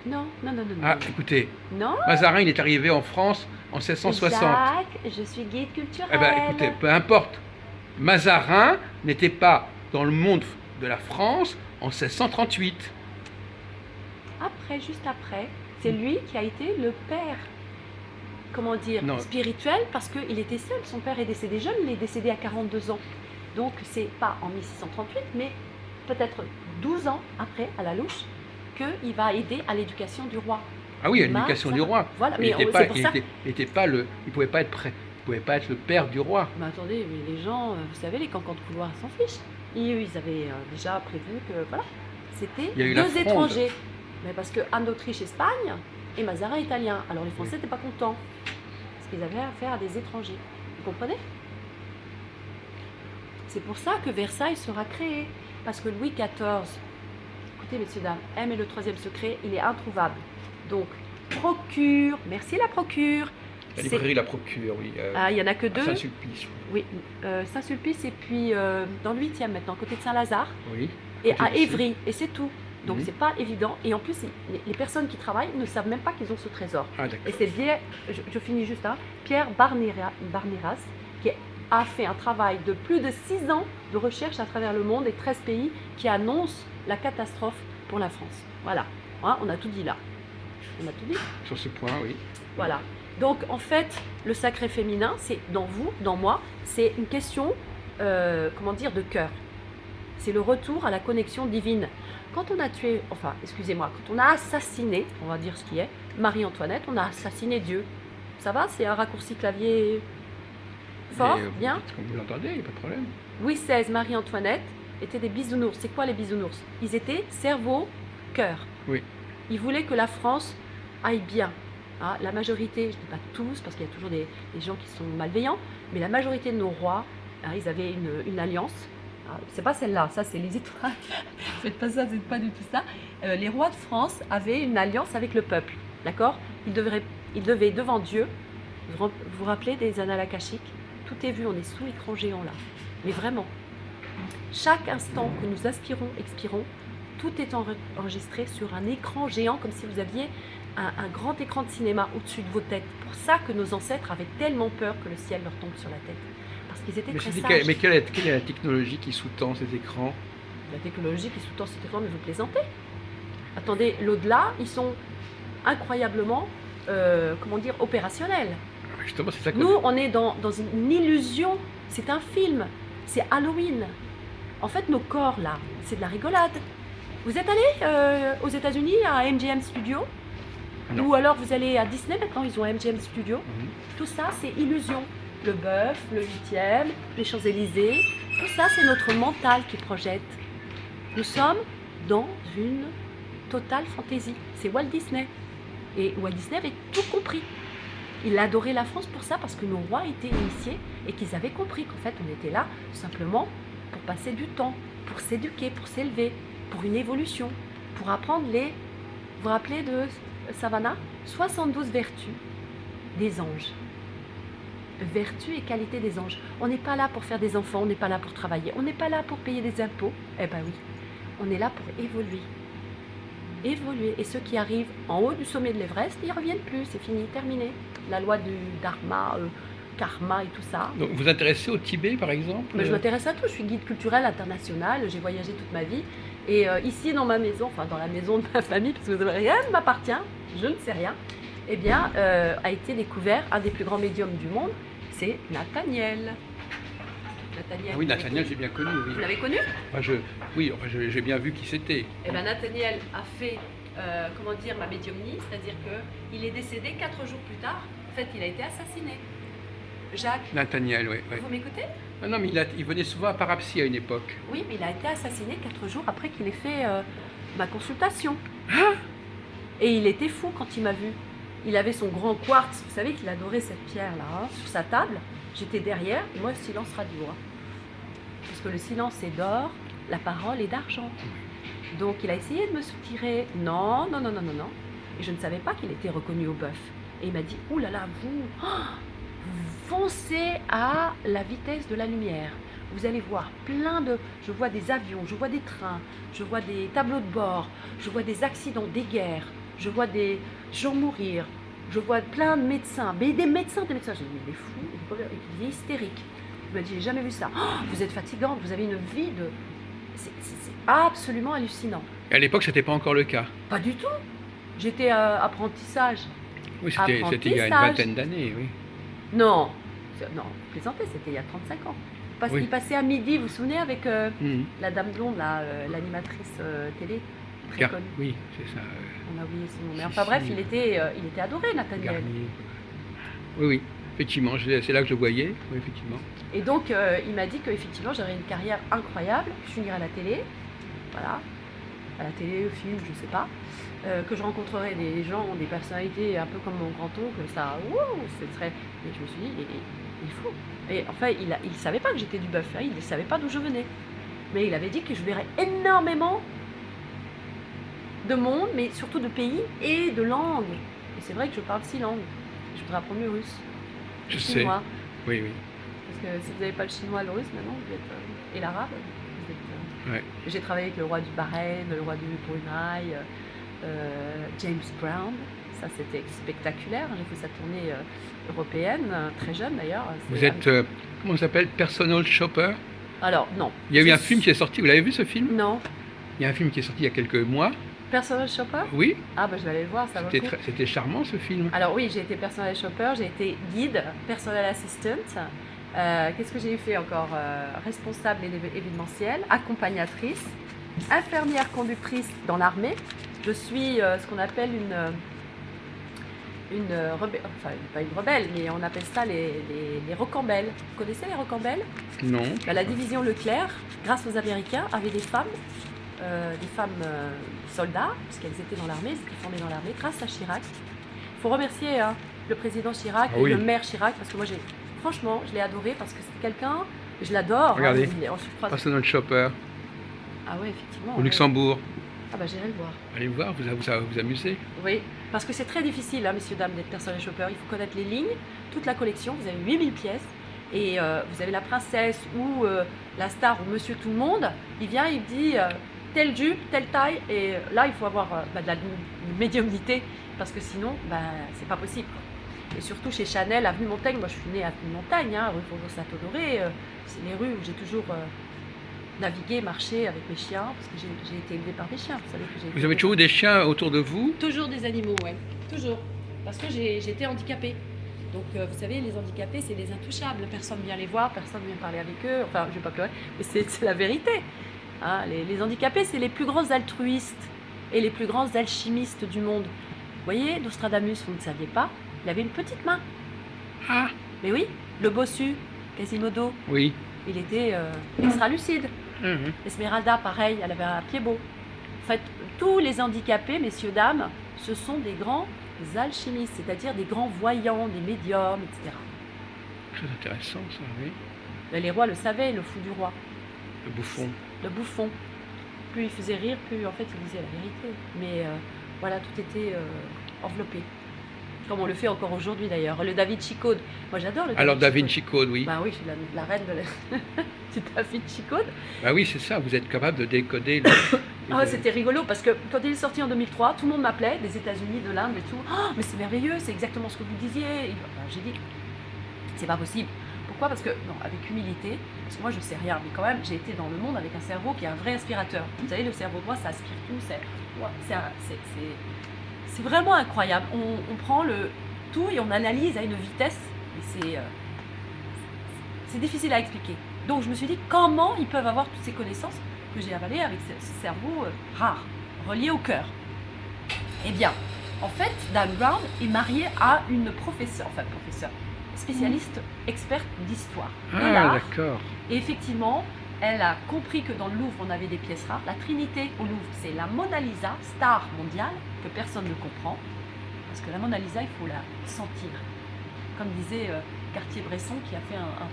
Non, non, non, non, Ah, non. écoutez, Non, Mazarin, il est arrivé en France en 1660. Jacques, je suis guide culturel. Eh bien, écoutez, peu importe. Mazarin n'était pas dans le monde de la France en 1638. Après, juste après, c'est lui qui a été le père, comment dire, Non. spirituel, parce qu'il était seul. Son père est décédé jeune, il est décédé à 42 ans. Donc, c'est pas en 1638, mais peut-être 12 ans après, à la louche, qu'il va aider à l'éducation du roi. Ah oui, à l'éducation du roi. Voilà, Mais mais il c'est pour ça. il pouvait pas être prêt. Il pouvait pas être le père du roi. Mais attendez, mais les gens, vous savez, les cancans de couloir s'en fichent. Ils avaient déjà prévu que, voilà, c'était Il y a eu la deux fronde. étrangers. Mais parce que Anne d'Autriche, Espagne, et Mazarin, italien. Alors les Français n'étaient pas contents. Parce qu'ils avaient affaire à des étrangers. Vous comprenez? C'est pour ça que Versailles sera créé. Parce que Louis XIV, écoutez messieurs, dames, aime le troisième secret, il est introuvable. Donc, procure, merci la procure. La librairie La Procure, oui. Ah, il n'y en a que à deux. Saint-Sulpice. Oui, Saint-Sulpice et puis dans le 8e maintenant, côté de Saint-Lazare, Oui. et Côté à du sud. Évry, et c'est tout. Donc Mhm. c'est pas évident. Et en plus, les personnes qui travaillent ne savent même pas qu'ils ont ce trésor. Ah, Et d'accord. c'est bien, je finis juste là, Pierre Barneras, qui a fait un travail de plus de 6 ans de recherche à travers le monde et 13 pays qui annonce la catastrophe pour la France. Voilà, hein, on a tout dit là. On a tout dit. Sur ce point, oui. Voilà. Donc en fait, le sacré féminin, c'est dans vous, dans moi, c'est une question, comment dire, de cœur. C'est le retour à la connexion divine. Quand on a tué, enfin, excusez-moi, quand on a assassiné, on va dire ce qui est, Marie-Antoinette, on a assassiné Dieu. Ça va, c'est un raccourci clavier fort, Mais, bien. vous dites comme vous l'entendez, il n'y a pas de problème. Louis XVI, Marie-Antoinette étaient des bisounours. C'est quoi les bisounours? Ils étaient cerveau, cœur. Oui. Ils voulaient que la France aille bien. Ah, la majorité, je ne dis pas tous, parce qu'il y a toujours des gens qui sont malveillants, mais la majorité de nos rois, hein, ils avaient une alliance. Ah, c'est pas celle-là, ça c'est les étoiles. Faites pas ça, c'est pas du tout ça. Les rois de France avaient une alliance avec le peuple, d'accord? Ils devaient devant Dieu, vous vous rappelez des annales akashiques? Tout est vu, on est sous écran géant là. Mais vraiment, chaque instant que nous aspirons, expirons, tout est enregistré sur un écran géant, comme si vous aviez un grand écran de cinéma au-dessus de vos têtes. C'est pour ça que nos ancêtres avaient tellement peur que le ciel leur tombe sur la tête. Parce qu'ils étaient très sages. Mais quelle est la technologie qui sous-tend ces écrans? La technologie qui sous-tend cet écran, mais vous plaisantez. Attendez, l'au-delà, ils sont incroyablement, comment dire, opérationnels. Justement, c'est ça qu'on... Nous, on est dans une illusion. C'est un film. C'est Halloween. En fait, nos corps, là, c'est de la rigolade. Vous êtes allé aux États-Unis à MGM Studio? Non. Ou alors vous allez à Disney, maintenant ils ont MGM Studio. Mhm. Tout ça, c'est illusion. Le bœuf, le 8e, les Champs-Élysées, tout ça, c'est notre mental qui projette. Nous sommes dans une totale fantaisie. C'est Walt Disney. Et Walt Disney avait tout compris. Il adorait la France pour ça, parce que nos rois étaient initiés et qu'ils avaient compris qu'en fait, on était là simplement pour passer du temps, pour s'éduquer, pour s'élever, pour une évolution, pour apprendre les... Vous vous rappelez de Savannah? 72 vertus des anges. Vertus et qualités des anges. On n'est pas là pour faire des enfants, on n'est pas là pour travailler, on n'est pas là pour payer des impôts. Eh ben oui, on est là pour évoluer. Évoluer. Et ceux qui arrivent en haut du sommet de l'Everest, ils ne reviennent plus, c'est fini, terminé. La loi du dharma, karma et tout ça. Donc, vous vous intéressez au Tibet, par exemple? Mais je m'intéresse à tout, je suis guide culturel international, j'ai voyagé toute ma vie. Et ici, dans ma maison, enfin dans la maison de ma famille, parce que rien ne m'appartient, je ne sais rien, eh bien, a été découvert un des plus grands médiums du monde, c'est Nathaniel. Nathaniel. Ah oui, Nathaniel, j'ai bien connu, oui. Vous l'avez connu? Oui, enfin, j'ai bien vu qui c'était. Eh bien, Nathaniel a fait, comment dire, ma médiumnie, c'est-à-dire qu'il est décédé 4 jours plus tard. En fait, il a été assassiné. Jacques, Nathaniel, oui. vous m'écoutez? Non, mais il venait souvent à Parapsy à une époque. Oui, mais il a été assassiné 4 jours après qu'il ait fait ma consultation. Et il était fou quand il m'a vu. Il avait son grand quartz, vous savez qu'il adorait cette pierre-là, hein, sur sa table. J'étais derrière, et moi, silence radio. Hein. Parce que le silence est d'or, la parole est d'argent. Donc, il a essayé de me soutirer. Non, non. Et je ne savais pas qu'il était reconnu au bœuf. Et il m'a dit, ouh là là, vous, foncez à la vitesse de la lumière. Vous allez voir je vois des avions, je vois des trains, je vois des tableaux de bord, je vois des accidents, des guerres, je vois des gens mourir, je vois plein de médecins, mais des médecins, j'ai dit, mais il est fou, il est hystérique. Il m'a dit, j'ai jamais vu ça. Oh, vous êtes fatigante, vous avez une vie de... C'est absolument hallucinant. Et à l'époque, c'était pas encore le cas. Pas du tout. J'étais apprentissage. Oui, c'était il y a une vingtaine d'années, oui. Non, plaisantez, c'était il y a 35 ans. Il passait à midi, vous vous souvenez, avec la dame blonde, l'animatrice télé, très connue. Oui, c'est ça. On a oublié son nom. Mais enfin bref, il était adoré, Nathaniel. Oui, effectivement, c'est là que je le voyais, oui, effectivement. Et donc, il m'a dit qu'effectivement, j'aurais une carrière incroyable, que je finirais à la télé, voilà, à la télé, au film, je sais pas, que je rencontrerais des gens, des personnalités un peu comme mon grand-oncle, ça, ce serait... Mais je me suis dit, il est fou. Et enfin, il ne savait pas que j'étais du bœuf, hein, il ne savait pas d'où je venais. Mais il avait dit que je verrais énormément de monde, mais surtout de pays et de langues. Et c'est vrai que je parle 6 langues. Je voudrais apprendre le russe, le chinois. Oui, oui. Parce que si vous n'avez pas le chinois, le russe, maintenant, vous êtes... et l'arabe, vous êtes... Ouais. J'ai travaillé avec le roi du Bahreïn, le roi du Brunei, James Brown. Ça, c'était spectaculaire. J'ai fait sa tournée européenne, très jeune d'ailleurs. Vous êtes, comment ça s'appelle, personal shopper? Alors, non. Il y a eu un film qui est sorti, vous l'avez vu ce film? Non. Il y a un film qui est sorti il y a quelques mois. Personal shopper? Oui. Ah, bah je vais aller le voir, ça va. C'était charmant ce film. Alors oui, j'ai été personal shopper, j'ai été guide, personal assistant. Qu'est-ce que j'ai fait encore? Responsable événementiel, accompagnatrice, infirmière conductrice dans l'armée. Je suis ce qu'on appelle enfin pas une rebelle, mais on appelle ça les rocambelles. Vous connaissez les rocambelles? Non. La division Leclerc, grâce aux Américains, avait des femmes soldats, parce qu'elles étaient dans l'armée, elles étaient formées dans l'armée, grâce à Chirac. Il faut remercier le président Chirac et le maire Chirac, parce que moi, franchement, je l'ai adoré, parce que c'est quelqu'un, je l'adore. Regardez, personal shopper. Ah ouais, effectivement. Au Luxembourg. Ah bah j'irai le voir. Allez le voir, vous amuser. Oui, parce que c'est très difficile, hein, messieurs, dames, d'être personal shopper. Il faut connaître les lignes, toute la collection, vous avez 8000 pièces, et vous avez la princesse ou la star ou monsieur tout le monde, il vient, il dit... telle jupe, telle taille, et là il faut avoir de la médiumnité, parce que sinon c'est pas possible. Et surtout chez Chanel, avenue Montaigne, moi je suis née à avenue Montaigne, hein, rue Faubourg-Saint-Honoré, c'est les rues où j'ai toujours navigué, marché avec mes chiens, parce que j'ai été élevée par des chiens. Vous avez toujours des chiens autour de vous? Toujours des animaux, ouais, toujours, parce que j'ai été handicapée. Donc vous savez, les handicapés, c'est les intouchables, personne ne vient les voir, personne ne vient parler avec eux, enfin je vais pas pleurer, mais c'est la vérité. Hein, les handicapés, c'est les plus grands altruistes et les plus grands alchimistes du monde. Vous voyez, Nostradamus, vous ne saviez pas, il avait une petite main. Ah. Mais oui, le bossu, Quasimodo, oui. Il était extra lucide. Esmeralda, pareil, elle avait un pied beau. En fait, tous les handicapés, messieurs, dames, ce sont des grands alchimistes, c'est-à-dire des grands voyants, des médiums, etc. Très intéressant, ça, oui. Les rois le savaient, le fou du roi. Le bouffon. Le bouffon. Plus il faisait rire, plus en fait il disait la vérité. Mais voilà, tout était enveloppé. Comme on le fait encore aujourd'hui d'ailleurs. Le Da Vinci Code. Moi j'adore le Da Vinci Code. Alors Da Vinci Code, oui. Bah oui, je suis la reine de du Da Vinci Code. Bah oui, c'est ça, vous êtes capable de décoder. C'était rigolo parce que quand il est sorti en 2003, tout le monde m'appelait, des États-Unis, de l'Inde et tout. Oh, mais c'est merveilleux, c'est exactement ce que vous disiez. J'ai dit, c'est pas possible. Pourquoi? Parce que, non, avec humilité, parce que moi je sais rien, mais quand même j'ai été dans le monde avec un cerveau qui est un vrai aspirateur. Vous savez, le cerveau droit ça aspire tout, c'est vraiment incroyable. On prend le tout et on analyse à une vitesse, et c'est difficile à expliquer. Donc je me suis dit, comment ils peuvent avoir toutes ces connaissances que j'ai avalées avec ce cerveau rare, relié au cœur? Eh bien, en fait, Dan Brown est marié à une professeure, spécialiste, experte d'histoire. Ah, d'accord. Et effectivement, elle a compris que dans le Louvre, on avait des pièces rares. La Trinité au Louvre, c'est la Mona Lisa, star mondiale, que personne ne comprend. Parce que la Mona Lisa, il faut la sentir. Comme disait Cartier-Bresson, qui a fait un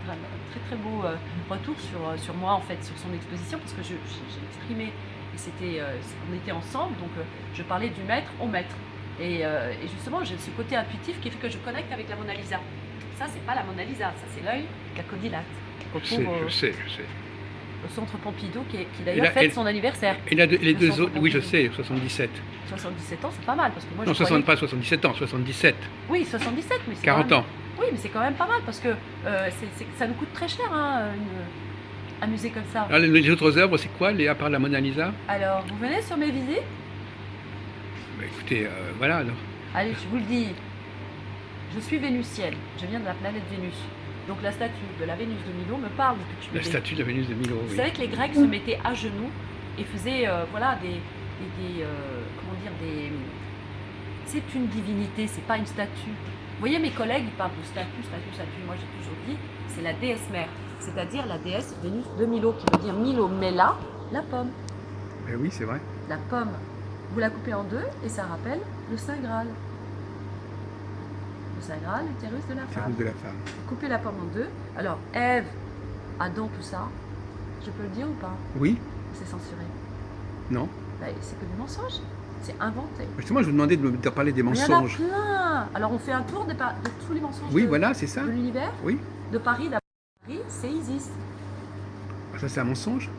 très très beau retour sur moi, en fait, sur son exposition, parce que j'ai exprimé, et on était ensemble, donc je parlais du maître au maître. Et justement, j'ai ce côté intuitif qui fait que je connecte avec la Mona Lisa. ça, c'est pas la Mona Lisa, ça c'est l'œil de la Codilate. Qu'on Je trouve sais, je sais. au centre Pompidou, qui Et d'ailleurs là, fête son anniversaire. Et là, les Le deux centre autres, oui, je Pompidou. sais, 77. 77 ans, c'est pas mal, parce que moi Non, je croyais... pas 77 ans, 77. Oui, 77, mais c'est 40 quand même... ans. Oui, mais c'est quand même pas mal, parce que ça nous coûte très cher, hein, un musée comme ça. Alors, les autres œuvres, c'est quoi, à part la Mona Lisa? Alors, vous venez sur mes visites? Bah, écoutez, voilà alors. Allez, je vous le dis, je suis vénusienne, je viens de la planète Vénus. Donc la statue de la Vénus de Milo me parle depuis que je suis La bébé. statue de la Vénus de Milo, Vous oui. savez que les Grecs se mettaient à genoux et faisaient, voilà, comment dire, c'est une divinité, c'est pas une statue. Vous voyez, mes collègues, ils parlent de statue, statue, statue. Moi, j'ai toujours dit, c'est la déesse mère, c'est-à-dire la déesse Vénus de Milo, qui veut dire Milo Mela, la pomme. Eh oui, c'est vrai. La pomme, vous la coupez en deux et ça rappelle le Saint Graal. Le Saint Graal, l'utérus de la C'est femme. rouge de la femme. Couper la pomme en deux. Alors, Ève, Adam, tout ça, je peux le dire ou pas? Oui? C'est censuré. Non? Ben, c'est que du mensonge. C'est inventé. Justement, je vous demandais de parler des Mais il y en a mensonges. plein. Alors, on fait un tour de tous les mensonges Oui, de, voilà, c'est ça. de l'univers. Oui. De Paris, Paris, c'est Isis. Ah, ça, c'est un mensonge?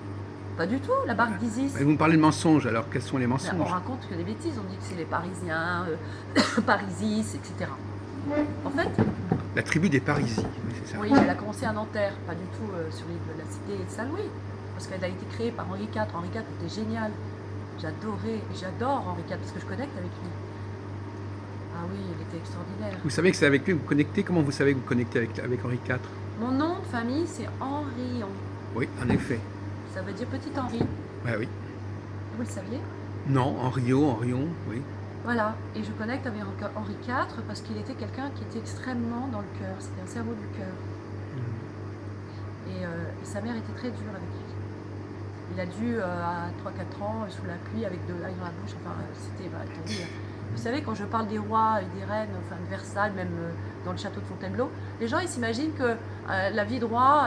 Pas du tout, la barque d'Isis. Mais vous me parlez de mensonges, alors quels sont les Ben, on mensonges? raconte que des bêtises. On dit que c'est les Parisiens, Parisis, etc. En fait, La tribu des Parisis, oui, c'est ça. oui, elle a commencé à Nanterre, pas du tout sur l'île de la cité de Saint-Louis, parce qu'elle a été créée par Henri IV. Henri IV était génial. J'adore Henri IV parce que je connecte avec lui. Ah oui, il était extraordinaire. Vous savez que c'est avec lui que vous connectez? Comment vous savez que vous connectez avec Henri IV? Mon nom de famille, c'est Henrion. Oui, en effet. Ça veut dire petit Henri. Bah oui. Vous le saviez? Non, Henrion, oui. Voilà. Et je connecte avec Henri IV parce qu'il était quelqu'un qui était extrêmement dans le cœur. C'était un cerveau du cœur. Et sa mère était très dure avec lui. Il a dû, à 3-4 ans, sous la pluie, avec de l'ail dans la bouche, enfin, c'était terrible. Vous savez, quand je parle des rois et des reines, enfin de Versailles, même dans le château de Fontainebleau, les gens ils s'imaginent que la vie de roi,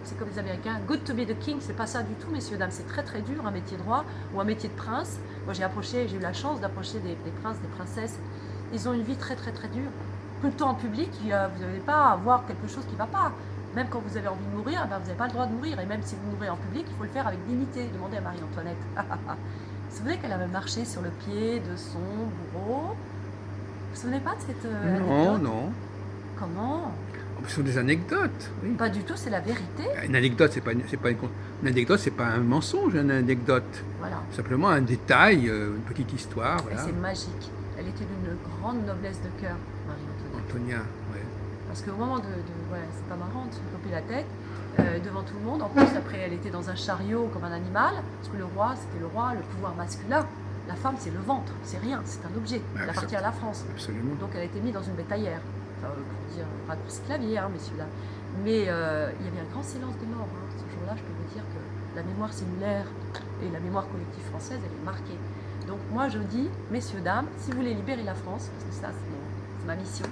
c'est comme les Américains, good to be the king, c'est pas ça du tout, messieurs, dames, c'est très très dur un métier de roi ou un métier de prince. Moi j'ai eu la chance d'approcher des princes, des princesses, ils ont une vie très très très dure. Tout le temps en public, vous n'allez pas avoir quelque chose qui ne va pas. Même quand vous avez envie de mourir, ben vous n'avez pas le droit de mourir. Et même si vous mourrez en public, il faut le faire avec dignité. Demandez à Marie-Antoinette. Vous savez qu'elle avait marché sur le pied de son bourreau? Vous vous souvenez pas de cette Non, anecdote? non. Comment? Oh, ce sont des anecdotes. Oui. Pas du tout, c'est la vérité. Une anecdote, une anecdote, c'est pas un mensonge, une anecdote. Voilà. Simplement un détail, une petite histoire. Et Voilà. c'est magique. Elle était d'une grande noblesse de cœur, Marie-Antoinette. Antonia, ouais. Parce qu'au moment voilà, c'est pas marrant de se couper la tête devant tout le monde. En plus, après, elle était dans un chariot comme un animal, parce que le roi, c'était le roi, le pouvoir masculin. La femme, c'est le ventre, c'est rien, c'est un objet. Bah, Elle appartient à la France. Absolument. Donc, elle a été mise dans une bétaillère. Enfin, pour dire, raccourci clavier, hein, messieurs, là. Mais il y avait un grand silence des morts. Hein. Ce jour-là, je peux vous dire que la mémoire cellulaire et la mémoire collective française, elle est marquée. Donc, moi, je dis, messieurs, dames, si vous voulez libérer la France, parce que ça, c'est ma mission,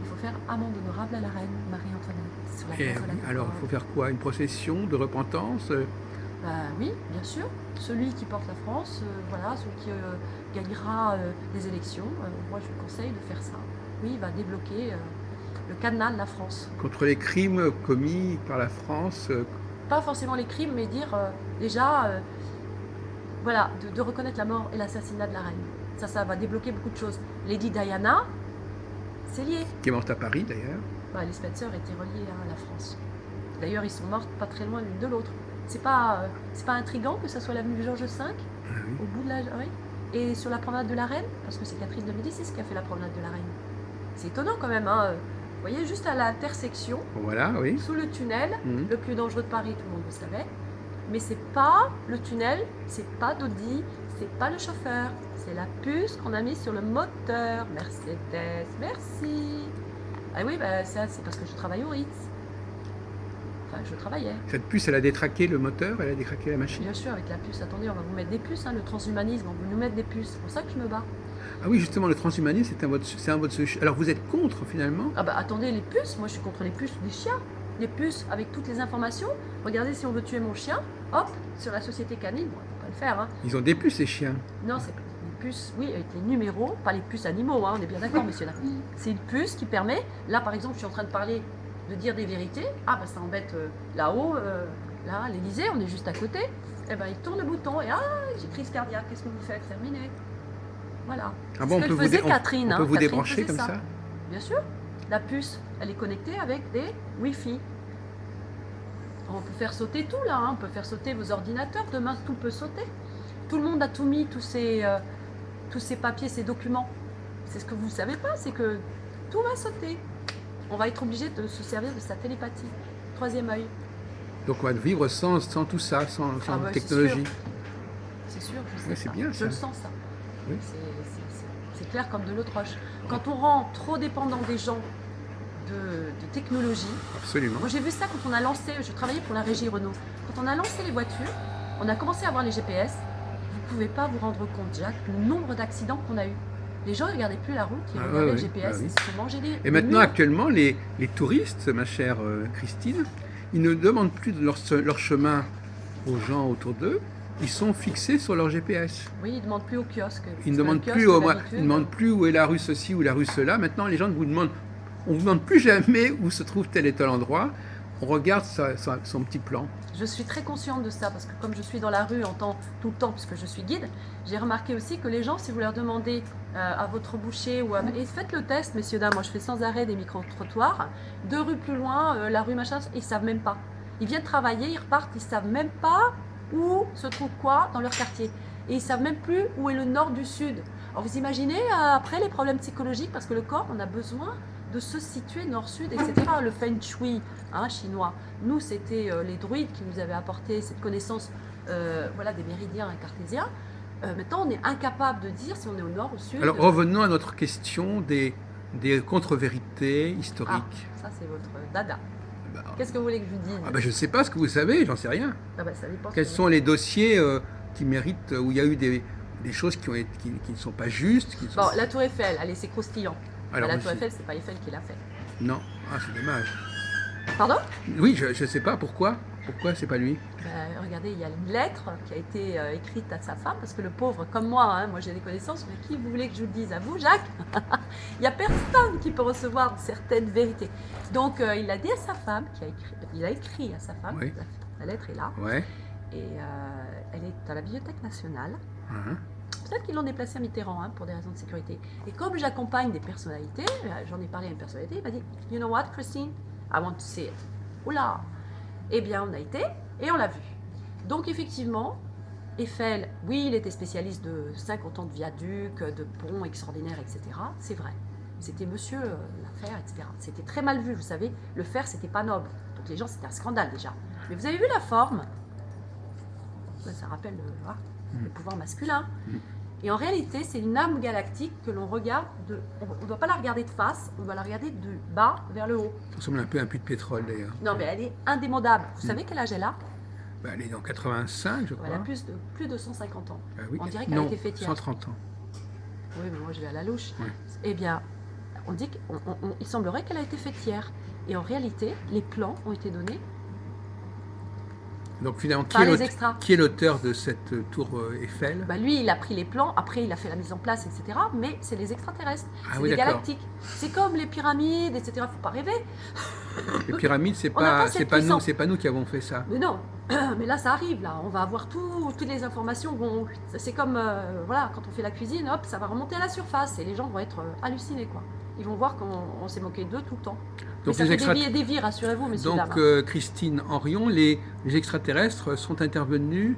il faut faire amende honorable à la reine Marie-Antoinette. Sur la place de la Alors, il faut faire quoi? Une procession de repentance? Oui, bien sûr. Celui qui porte la France, voilà, celui qui gagnera les élections, moi je lui conseille de faire ça. Oui, il va débloquer le cadenas de la France. Contre les crimes commis par la France? Pas forcément les crimes, mais dire déjà, voilà, de reconnaître la mort et l'assassinat de la reine. Ça va débloquer beaucoup de choses. Lady Diana, c'est lié. Qui est morte à Paris d'ailleurs. Les Spencer étaient reliés à la France. D'ailleurs, ils sont morts pas très loin l'une de l'autre. C'est pas intriguant que ça soit l'avenue Georges V, Ah oui. au bout de la... Oui. Et sur la promenade de la Reine, parce que c'est Catherine de Médicis qui a fait la promenade de la Reine. C'est étonnant quand même, hein. Vous voyez, juste à l'intersection, Voilà, oui. sous le tunnel, Mhm. le plus dangereux de Paris, tout le monde le savait. Mais c'est pas le tunnel, c'est pas Dodi, c'est pas le chauffeur, c'est la puce qu'on a mise sur le moteur. Mercedes, merci. Ah oui, ça c'est parce que je travaille au Ritz. Enfin, je travaillais. Cette puce, elle a détraqué le moteur, elle a détraqué la machine. Bien sûr, avec la puce. Attendez, on va vous mettre des puces, hein, le transhumanisme, on va nous mettre des puces. C'est pour ça que je me bats. Ah oui, justement, le transhumanisme, c'est un vote. Alors vous êtes contre finalement? Ah bah attendez, les puces, moi je suis contre les puces des chiens. Les puces avec toutes les informations. Regardez, si on veut tuer mon chien, hop, sur la société canine, bon, on peut pas le faire. Hein. Ils ont des puces, ces chiens. Non, c'est pas des puce, oui, avec les numéros, pas les puces animaux, hein, on est bien d'accord, monsieur. C'est une puce qui permet, là par exemple, je suis en train de parler, de dire des vérités. Ah, bah ça embête là-haut, là, l'Élysée, on est juste à côté. Eh ben, il tourne le bouton et j'ai crise cardiaque, qu'est-ce que vous faites? Terminé. Voilà. Ah bon, ce que faisait Catherine. On peut vous Catherine débrancher faisait comme ça? Bien sûr. La puce, elle est connectée avec des Wi-Fi. On peut faire sauter tout là, hein. On peut faire sauter vos ordinateurs. Demain, tout peut sauter. Tout le monde a tout mis, tous ces papiers, ces documents. C'est ce que vous ne savez pas, c'est que tout va sauter. On va être obligé de se servir de sa télépathie. Troisième œil. Donc on va vivre sans tout ça, sans technologie. C'est sûr, je sais. Ouais, c'est bien ça. Je le sens ça. Oui. C'est clair comme de l'eau de roche. Quand on rend trop dépendant des gens de technologie. Absolument. Moi j'ai vu ça quand on a lancé, je travaillais pour la régie Renault. Quand on a lancé les voitures, on a commencé à avoir les GPS. Vous ne pouvez pas vous rendre compte, Jacques, le nombre d'accidents qu'on a eu. Les gens ne regardaient plus la route, ils regardaient le GPS, ils se mangeaient des... Et maintenant, actuellement, les touristes, ma chère Christine, ils ne demandent plus leur chemin aux gens autour d'eux, ils sont fixés sur leur GPS. Oui, ils ne demandent plus au kiosque. Ils ne demandent plus où est la rue ceci ou la rue cela. Maintenant, les gens on ne vous demande plus jamais où se trouve tel et tel endroit. On regarde son petit plan. Je suis très consciente de ça parce que comme je suis dans la rue tout le temps puisque je suis guide, j'ai remarqué aussi que les gens, si vous leur demandez à votre boucher et faites le test, messieurs, dames, moi je fais sans arrêt des micro-trottoirs, 2 rues plus loin, la rue machin, ils ne savent même pas. Ils viennent travailler, ils repartent, ils ne savent même pas où se trouve quoi dans leur quartier. Et ils ne savent même plus où est le nord du sud. Alors vous imaginez après les problèmes psychologiques parce que le corps, on a besoin de se situer nord-sud, etc. Le feng shui chinois. Nous, c'était les druides qui nous avaient apporté cette connaissance des méridiens cartésiens. Maintenant, on est incapable de dire si on est au nord ou au sud. Alors, revenons à notre question des contre-vérités historiques. Ça, c'est votre dada. Qu'est-ce que vous voulez que je vous dise? Je ne sais pas ce que vous savez, j'en sais rien. Ça dépend. Quels sont les dossiers qui méritent, où il y a eu des choses qui ne sont pas justes Bon, la Tour Eiffel, allez, c'est croustillant. Alors, la Tour Eiffel, c'est pas Eiffel qui l'a fait. Non, c'est dommage. Pardon? Oui, je ne sais pas pourquoi. Pourquoi c'est pas lui? Regardez, il y a une lettre qui a été écrite à sa femme, parce que le pauvre, comme moi, moi j'ai des connaissances, mais qui vous voulez que je vous le dise? À vous, Jacques? Il n'y a personne qui peut recevoir certaines vérités. Donc il a dit à sa femme, il a écrit à sa femme, oui. La lettre est là, ouais. Et elle est à la Bibliothèque nationale. Peut-être qu'ils l'ont déplacée à Mitterrand pour des raisons de sécurité. Et comme j'accompagne des personnalités, j'en ai parlé à une personnalité, il m'a dit, you know what, Christine? I want to see it. Oula! Eh bien, on a été et on l'a vu. Donc, effectivement, Eiffel, oui, il était spécialiste de 50 ans de viaducs, de ponts extraordinaires, etc. C'est vrai. C'était monsieur l'affaire, etc. C'était très mal vu, vous savez. Le fer, c'était pas noble. Donc, les gens, c'était un scandale déjà. Mais vous avez vu la forme? Ça rappelle le pouvoir masculin. Et en réalité, c'est une âme galactique que l'on regarde, on ne doit pas la regarder de face, on doit la regarder de bas vers le haut. Ça ressemble un peu à un puits de pétrole d'ailleurs. Non, mais elle est indémodable. Vous savez quel âge elle a? Elle est dans 85, je crois. Elle a plus de 150 ans. Oui. On dirait qu'elle a été faite hier. 130 ans. Oui, mais moi je vais à la louche. Oui. Eh bien, on dit qu'il semblerait qu'elle a été faite hier. Et en réalité, les plans ont été donnés. Donc finalement, qui est l'auteur de cette tour Eiffel? Lui, il a pris les plans, après il a fait la mise en place, etc. Mais c'est les extraterrestres, c'est les galactiques. C'est comme les pyramides, etc. Il ne faut pas rêver. Les pyramides, c'est pas nous qui avons fait ça. Mais non, mais là ça arrive, là. On va avoir toutes les informations. C'est comme quand on fait la cuisine, hop, ça va remonter à la surface et les gens vont être hallucinés, quoi. Ils vont voir qu'on s'est moqué d'eux tout le temps. Donc ça fait des vies et des vies, rassurez-vous, messieurs, dames. Donc, Christine Henrion, les extraterrestres sont intervenus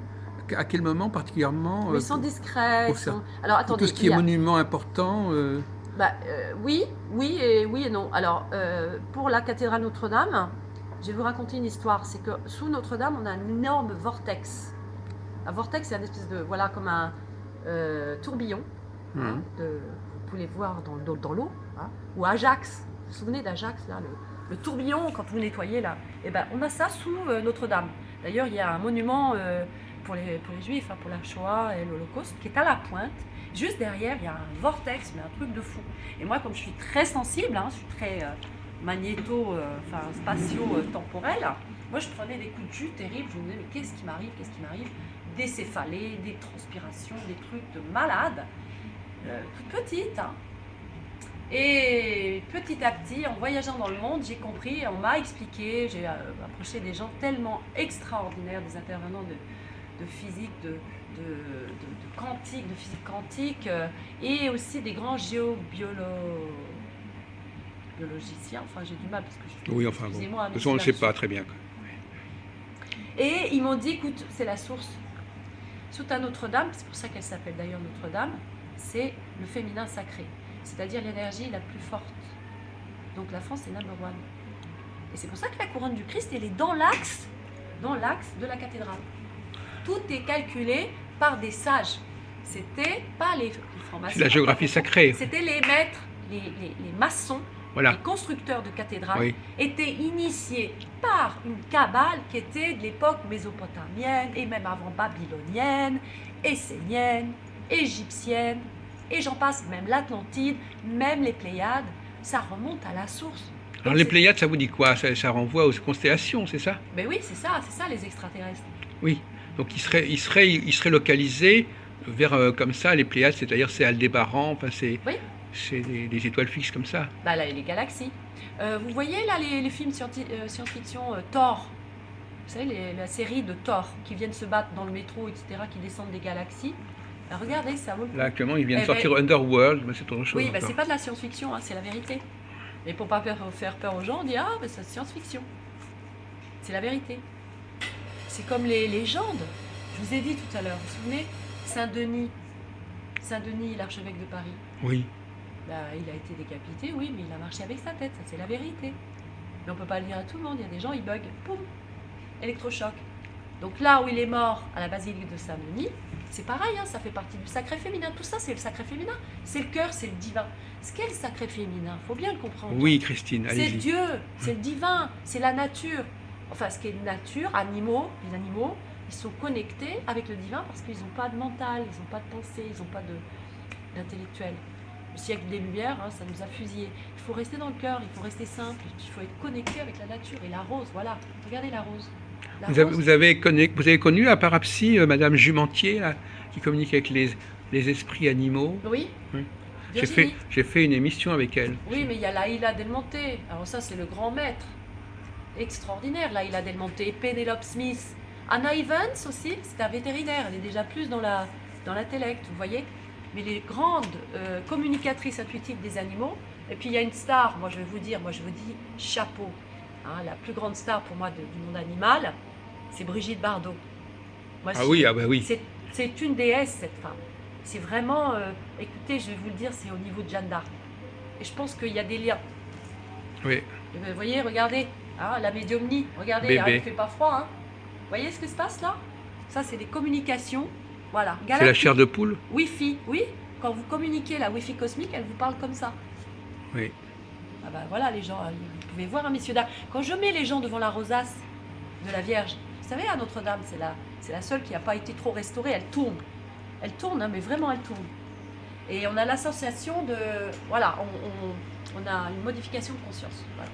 à quel moment particulièrement? Ils sont discrets. Alors, attendez, tout ce qui est monument important oui et non. Alors, pour la cathédrale Notre-Dame, je vais vous raconter une histoire. C'est que sous Notre-Dame, on a un énorme vortex. Un vortex, c'est une espèce de, comme un tourbillon. Vous pouvez voir dans l'eau. Ou Ajax. Vous vous souvenez d'Ajax, là, le tourbillon, quand vous nettoyez, là. Eh ben, on a ça sous Notre-Dame. D'ailleurs, il y a un monument pour les Juifs, pour la Shoah et l'Holocauste, qui est à la pointe. Juste derrière, il y a un vortex, mais un truc de fou. Et moi, comme je suis très sensible, je suis très spatio-temporel, moi, je prenais des coups de jus terribles. Je me disais, mais qu'est-ce qui m'arrive? Des céphalées, des transpirations, des trucs de malade. toute petite. Hein. Et petit à petit, en voyageant dans le monde, j'ai compris, on m'a expliqué, j'ai approché des gens tellement extraordinaires, des intervenants de physique, de quantique, de physique quantique, et aussi des grands biologiciens. Enfin, j'ai du mal parce que je Oui, enfin bon. De excusez-moi, toute façon, on ne sait pas très bien. Et ils m'ont dit, écoute, c'est la source. Sous à Notre-Dame, c'est pour ça qu'elle s'appelle d'ailleurs Notre-Dame, c'est le féminin sacré, c'est-à-dire l'énergie la plus forte. Donc la France est number one. Et c'est pour ça que la couronne du Christ, elle est dans l'axe de la cathédrale. Tout est calculé par des sages. C'était pas les francs-maçons. C'est la géographie sacrée. C'était les maîtres, les maçons. Voilà. Les constructeurs de cathédrales Oui. étaient initiés par une cabale qui était de l'époque mésopotamienne et même avant babylonienne, essénienne, égyptienne, et j'en passe, même l'Atlantide, même les Pléiades, ça remonte à la source. Alors les Pléiades, ça vous dit quoi? Ça renvoie aux constellations, c'est ça? Ben oui, c'est ça les extraterrestres. Oui, donc il serait localisé vers comme ça, les Pléiades, c'est-à-dire c'est Aldébaran, enfin c'est... Oui. C'est des étoiles fixes comme ça. Bah là, les galaxies. Vous voyez là les films science-fiction Thor. Vous savez, la série de Thor qui viennent se battre dans le métro, etc., qui descendent des galaxies. Bah, regardez, ça vaut le coup. Là, actuellement, ils viennent de sortir Underworld, mais c'est autre chose. Oui, bah, c'est pas de la science-fiction, hein, c'est la vérité. Et pour pas faire peur aux gens, on dit ah, bah, c'est science-fiction. C'est la vérité. C'est comme les légendes. Je vous ai dit tout à l'heure, vous vous souvenez Saint-Denis, l'archevêque de Paris. Oui. Bah, il a été décapité, oui, mais il a marché avec sa tête, ça c'est la vérité. Mais on peut pas le dire à tout le monde, il y a des gens, ils bug, poum, électrochoc. Donc là où il est mort, à la basilique de Saint-Denis, c'est pareil, hein, ça fait partie du sacré féminin. Tout ça, c'est le sacré féminin. C'est le cœur, c'est le divin. Ce qu'est le sacré féminin, il faut bien le comprendre. Oui, Christine, allez-y. C'est Dieu, c'est le divin, c'est la nature. Enfin, ce qui est nature, les animaux, ils sont connectés avec le divin parce qu'ils n'ont pas de mental, ils n'ont pas de pensée, ils n'ont pas d'intellectuel. Le siècle des Lumières, hein, ça nous a fusillés. Il faut rester dans le cœur, il faut rester simple, il faut être connecté avec la nature. Et la rose, voilà, regardez la rose. Vous avez connu à Parapsy Madame Jumentier, là, qui communique avec les esprits animaux? Oui. J'ai fait une émission avec elle. Oui, mais il y a Laïla Del Monte. Alors ça, c'est le grand maître. Extraordinaire, Laïla Del Monte. Penelope Smith. Anna Evans aussi, c'est un vétérinaire. Elle est déjà plus dans l'intellect, vous voyez. Mais les grandes communicatrices intuitives des animaux. Et puis il y a une star, moi je vous dis chapeau. Hein, la plus grande star pour moi du monde animal, c'est Brigitte Bardot. Moi, ah oui, bah oui. C'est une déesse cette femme. C'est vraiment, écoutez, je vais vous le dire, c'est au niveau de Jeanne d'Arc. Et je pense qu'il y a des liens. Oui. Et vous voyez, regardez, hein, la médiumnie, regardez, il ne fait pas froid. Hein. Vous voyez ce qui se passe là? Ça, c'est des communications. Voilà. C'est la chair de poule? Wi-Fi, oui. Quand vous communiquez la Wi-Fi cosmique, elle vous parle comme ça. Oui. Ah ben voilà, les gens, vous pouvez voir, hein, messieurs, dames. Quand je mets les gens devant la rosace de la Vierge, vous savez, à Notre-Dame, c'est la seule qui n'a pas été trop restaurée, elle tourne. Elle tourne, hein, mais vraiment elle tourne. Et on a l'association de... Voilà, on a une modification de conscience. Voilà.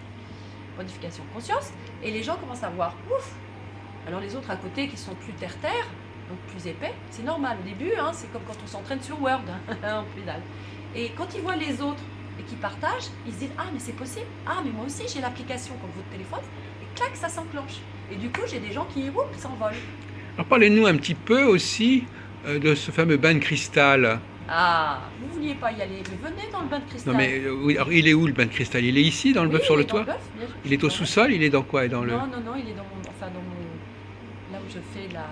Modification de conscience. Et les gens commencent à voir, ouf. Alors les autres à côté qui sont plus terre-terre, donc plus épais, c'est normal. Au début, hein, c'est comme quand on s'entraîne sur Word, hein, en pédale. Et quand ils voient les autres et qu'ils partagent, ils se disent « Ah, mais c'est possible. Ah, mais moi aussi, j'ai l'application comme votre téléphone. » Et clac, ça s'enclenche. Et du coup, j'ai des gens qui, oups, s'envolent. Alors parlez-nous un petit peu aussi de ce fameux bain de cristal. Ah, vous ne vouliez pas y aller, mais venez dans le bain de cristal. Non mais oui, alors il est où le bain de cristal? Il est ici, dans le bœuf sur le toit? Il est au sous-sol? Il est dans quoi? Non, il est dans là où je fais la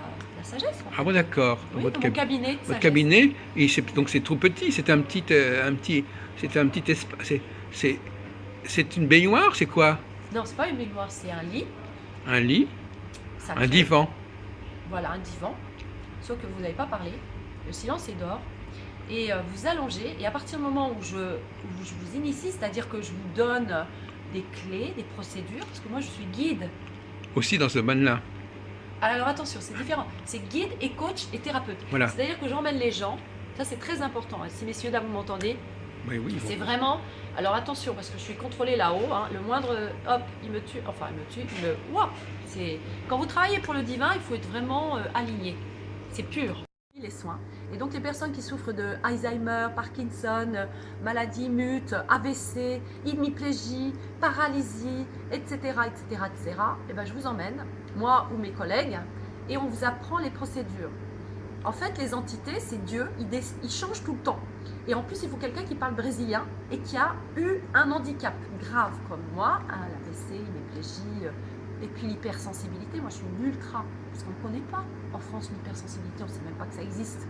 sagesse. En fait. Ah bon, d'accord. Oui, dans mon cabinet. Votre cabinet, et donc c'est tout petit, c'est un petit espace. C'est une baignoire, c'est quoi? Non, c'est pas une baignoire, c'est un lit. Un lit? Sacré. Un divan? Voilà, un divan. Sauf que vous n'avez pas parlé. Le silence est d'or. Et vous allongez. Et à partir du moment où je vous initie, c'est-à-dire que je vous donne des clés, des procédures, parce que moi je suis guide. Aussi dans ce bain-là? Alors attention, c'est différent. C'est guide et coach et thérapeute. Voilà. C'est-à-dire que j'emmène les gens. Ça, c'est très important. Si messieurs, dames, vous m'entendez, oui, c'est vraiment... Alors attention, parce que je suis contrôlée là-haut. Hein, le moindre... Hop, il me tue. Enfin, il me tue. Waouh. Quand vous travaillez pour le divin, il faut être vraiment aligné. C'est pur. les soins. Et donc les personnes qui souffrent de Alzheimer, Parkinson, maladie mute, AVC, hémiplégie, paralysie, etc., etc., etc., et ben je vous emmène, moi ou mes collègues, et on vous apprend les procédures. En fait, les entités, c'est Dieu, il change tout le temps. Et en plus, il faut quelqu'un qui parle brésilien et qui a eu un handicap grave comme moi, l'AVC, l'hémiplégie, et puis l'hypersensibilité. Moi, je suis une ultra, parce qu'on ne connaît pas en France l'hypersensibilité, on ne sait même pas que ça existe.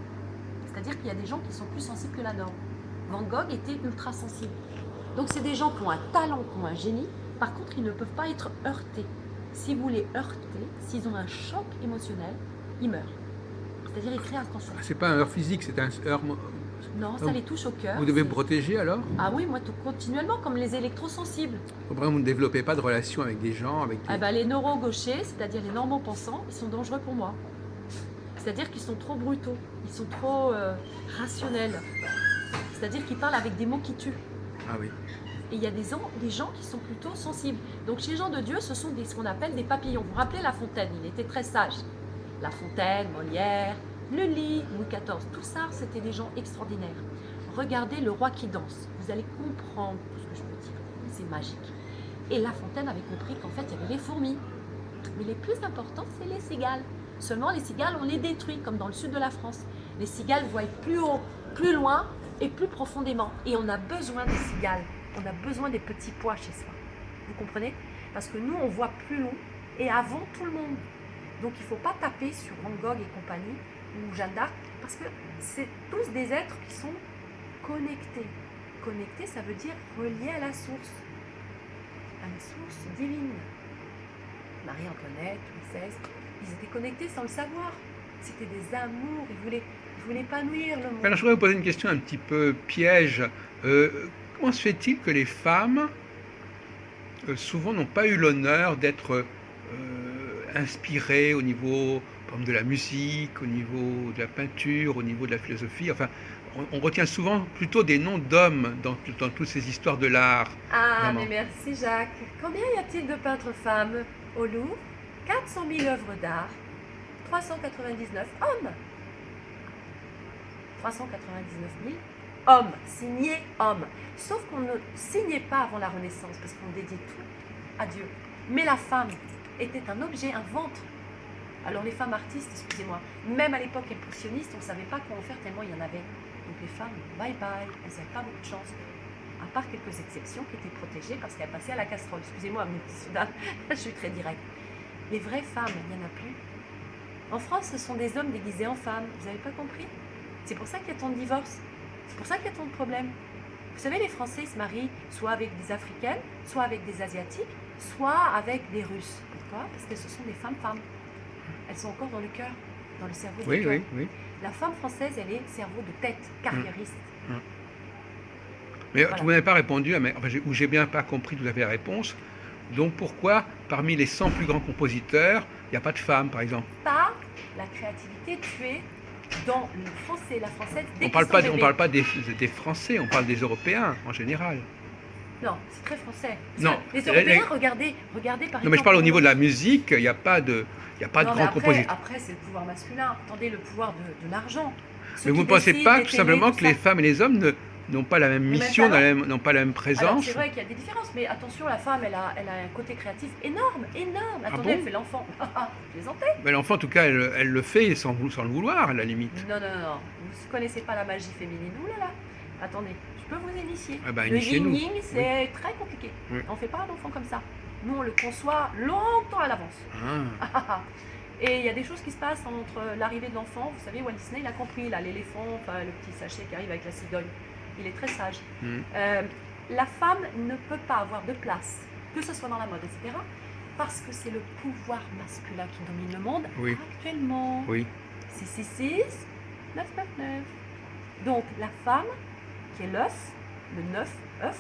C'est-à-dire qu'il y a des gens qui sont plus sensibles que la norme. Van Gogh était ultra sensible. Donc, c'est des gens qui ont un talent, qui ont un génie. Par contre, ils ne peuvent pas être heurtés. Si vous les heurtez, s'ils ont un choc émotionnel, ils meurent. C'est-à-dire ils créent un cancer. C'est pas un heurt physique, c'est un heurt... Non, ça les touche au cœur. Vous devez me protéger alors? Ah oui, moi tout continuellement, comme les électrosensibles. Vous ne développez pas de relation avec des gens, avec des... Ah bah, les neuro-gauchers, c'est-à-dire les normaux-pensants, ils sont dangereux pour moi. C'est-à-dire qu'ils sont trop brutaux, ils sont trop rationnels. C'est-à-dire qu'ils parlent avec des mots qui tuent. Ah oui. Et il y a des gens qui sont plutôt sensibles. Donc chez les gens de Dieu, ce sont ce qu'on appelle des papillons. Vous vous rappelez La Fontaine, il était très sage. La Fontaine, Molière, Lully, Louis XIV, tout ça, c'était des gens extraordinaires. Regardez Le Roi qui danse, vous allez comprendre tout ce que je veux dire. C'est magique. Et La Fontaine avait compris qu'en fait, il y avait les fourmis. Mais les plus importants, c'est les cigales. Seulement, les cigales, on les détruit, comme dans le sud de la France. Les cigales voient plus haut, plus loin et plus profondément. Et on a besoin des cigales. On a besoin des petits pois chez soi. Vous comprenez? Parce que nous, on voit plus long et avant tout le monde. Donc il ne faut pas taper sur Van Gogh et compagnie, ou Jeanne d'Arc, parce que c'est tous des êtres qui sont connectés. Connectés, ça veut dire reliés à la source divine. Marie-Antoinette, Louis XVI, ils étaient connectés sans le savoir. C'était des amours, ils voulaient épanouir le monde. Alors je voudrais vous poser une question un petit peu piège. Comment se fait-il que les femmes, souvent, n'ont pas eu l'honneur d'être inspirées au niveau, par exemple, de la musique, au niveau de la peinture, au niveau de la philosophie? Enfin, on retient souvent plutôt des noms d'hommes dans toutes ces histoires de l'art. Ah, Vraiment. mais merci Jacques. Combien y a-t-il de peintres femmes au Louvre? 400 000 œuvres d'art, 399 hommes. 399 000 hommes, signés hommes. Sauf qu'on ne signait pas avant la Renaissance, parce qu'on dédiait tout à Dieu. Mais la femme était un objet, un ventre. Alors les femmes artistes, excusez-moi, même à l'époque impressionniste, on ne savait pas quoi en faire tellement il y en avait. Donc les femmes, bye bye, elles n'avaient pas beaucoup de chance. À part quelques exceptions qui étaient protégées parce qu'elles passaient à la casserole. Excusez-moi, mes petits Soudanes, je suis très directe. Les vraies femmes, il n'y en a plus. En France, ce sont des hommes déguisés en femmes. Vous n'avez pas compris? C'est pour ça qu'il y a tant de divorces. C'est pour ça qu'il y a tant de problèmes. Vous savez, les Français, ils se marient soit avec des Africaines, soit avec des Asiatiques, soit avec des Russes. Pourquoi? Parce que ce sont des femmes-femmes. Elles sont encore dans le cœur, dans le cerveau du cœur. Oui. La femme française, elle est cerveau de tête, carriériste. Mais Voilà. vous n'avez pas répondu, ou j'ai bien pas compris tout à fait la réponse. Donc pourquoi, parmi les 100 plus grands compositeurs, il n'y a pas de femmes, par exemple? Pas la créativité tuée dans le français, la française. On ne parle pas des Français, on parle des Européens en général. Non, c'est très français. Non. Les Européens, regardez par exemple. Non, mais je parle au niveau de la musique, il n'y a pas de grands compositeurs. Après, c'est le pouvoir masculin. Attendez, le pouvoir de l'argent. Mais vous ne pensez pas tout simplement que les femmes et les hommes n'ont pas la même mission, n'ont pas la même Alors, présence? c'est vrai qu'il y a des différences, mais attention, la femme, elle a un côté créatif énorme. Attendez, bon elle fait l'enfant. Vous plaisantez? Mais l'enfant, en tout cas, elle le fait sans le vouloir, à la limite. Non. Vous ne connaissez pas la magie féminine. Ouh là là. Attendez, je peux vous initier. Ah bah, le initiez-nous. yin-yin, c'est très compliqué. Oui. On ne fait pas un enfant comme ça. Nous, on le conçoit longtemps à l'avance. Ah. Et il y a des choses qui se passent entre l'arrivée de l'enfant. Vous savez, Walt Disney, il a compris, là, l'éléphant, enfin, le petit sachet qui arrive avec la cigogne. Il est très sage. La femme ne peut pas avoir de place, que ce soit dans la mode, etc., parce que c'est le pouvoir masculin qui domine le monde actuellement. Oui. 666, 999. Donc, la femme, qui est l'œuf, le 9, œuf,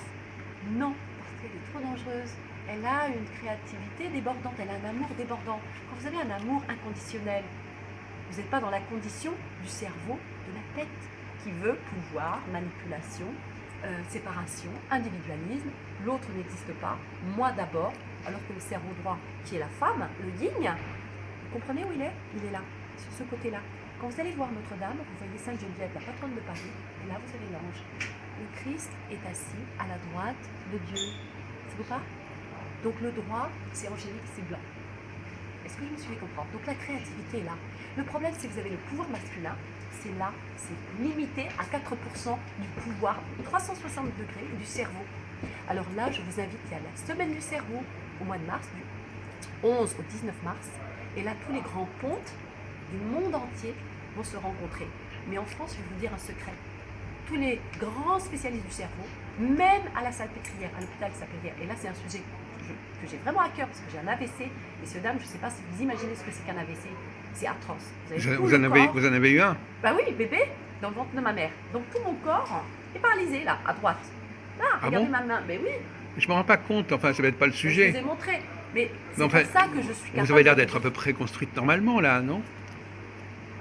non, parce qu'elle est trop dangereuse. Elle a une créativité débordante, elle a un amour débordant. Quand vous avez un amour inconditionnel, vous n'êtes pas dans la condition du cerveau, de la tête, qui veut pouvoir, manipulation, séparation, individualisme, l'autre n'existe pas, moi d'abord, alors que le cerveau droit, qui est la femme, le yin, vous comprenez où il est? Il est là, sur ce côté-là. Quand vous allez voir Notre-Dame, vous voyez Sainte Geneviève, la patronne de Paris, et là vous avez l'ange. Le Christ est assis à la droite de Dieu. C'est vous pas? Donc le droit, c'est angélique, c'est blanc. Est-ce que je me suis fait comprendre? Donc la créativité est là. Le problème, c'est que vous avez le pouvoir masculin, c'est là, c'est limité à 4% du pouvoir, 360 degrés du cerveau. Alors là, je vous invite, il y a la semaine du cerveau au mois de mars, du 11 au 19 mars, et là, tous les grands pontes du monde entier vont se rencontrer. Mais en France, je vais vous dire un secret. Tous les grands spécialistes du cerveau, même à la Salpêtrière, à l'hôpital Salpêtrière, et là c'est un sujet que j'ai vraiment à cœur parce que j'ai un AVC, messieurs, dames, je ne sais pas si vous imaginez ce que c'est qu'un AVC, c'est atroce. Vous en avez eu un? Bah oui, bébé, dans le ventre de ma mère. Donc tout mon corps est paralysé là, à droite. Là, regardez ma main, mais oui. Je ne me rends pas compte, enfin ça va être pas le sujet. Je vous ai montré, mais c'est pour ça que je suis capable. Vous avez l'air d'être à peu près construite normalement là, non?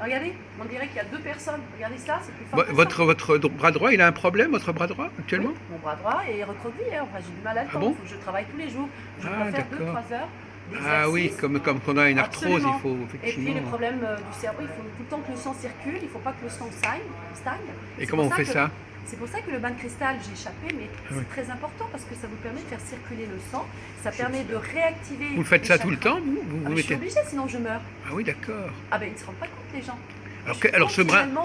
Regardez, on dirait qu'il y a deux personnes. Regardez ça, c'est plus fort que ça. Votre bras droit, il a un problème, votre bras droit, actuellement? Oui, mon bras droit est recroquevillé. Enfin, j'ai du mal à le temps. Bon, Il faut que je travaille tous les jours. Je dois faire 2-3 heures d'exercice. Ah oui, comme on a une arthrose, Absolument. il faut effectivement... Et puis le problème du cerveau, il faut tout le temps que le sang circule. Il ne faut pas que le sang stagne. Et comment on fait ça? C'est pour ça que le bain de cristal, j'ai échappé, mais c'est très important parce que ça vous permet de faire circuler le sang. Ça permet de réactiver... Vous le faites ça tout le temps, vous mettez... Je suis obligée, sinon je meurs. Ah oui, d'accord. Ah ben, ils ne se rendent pas compte, les gens. Alors ce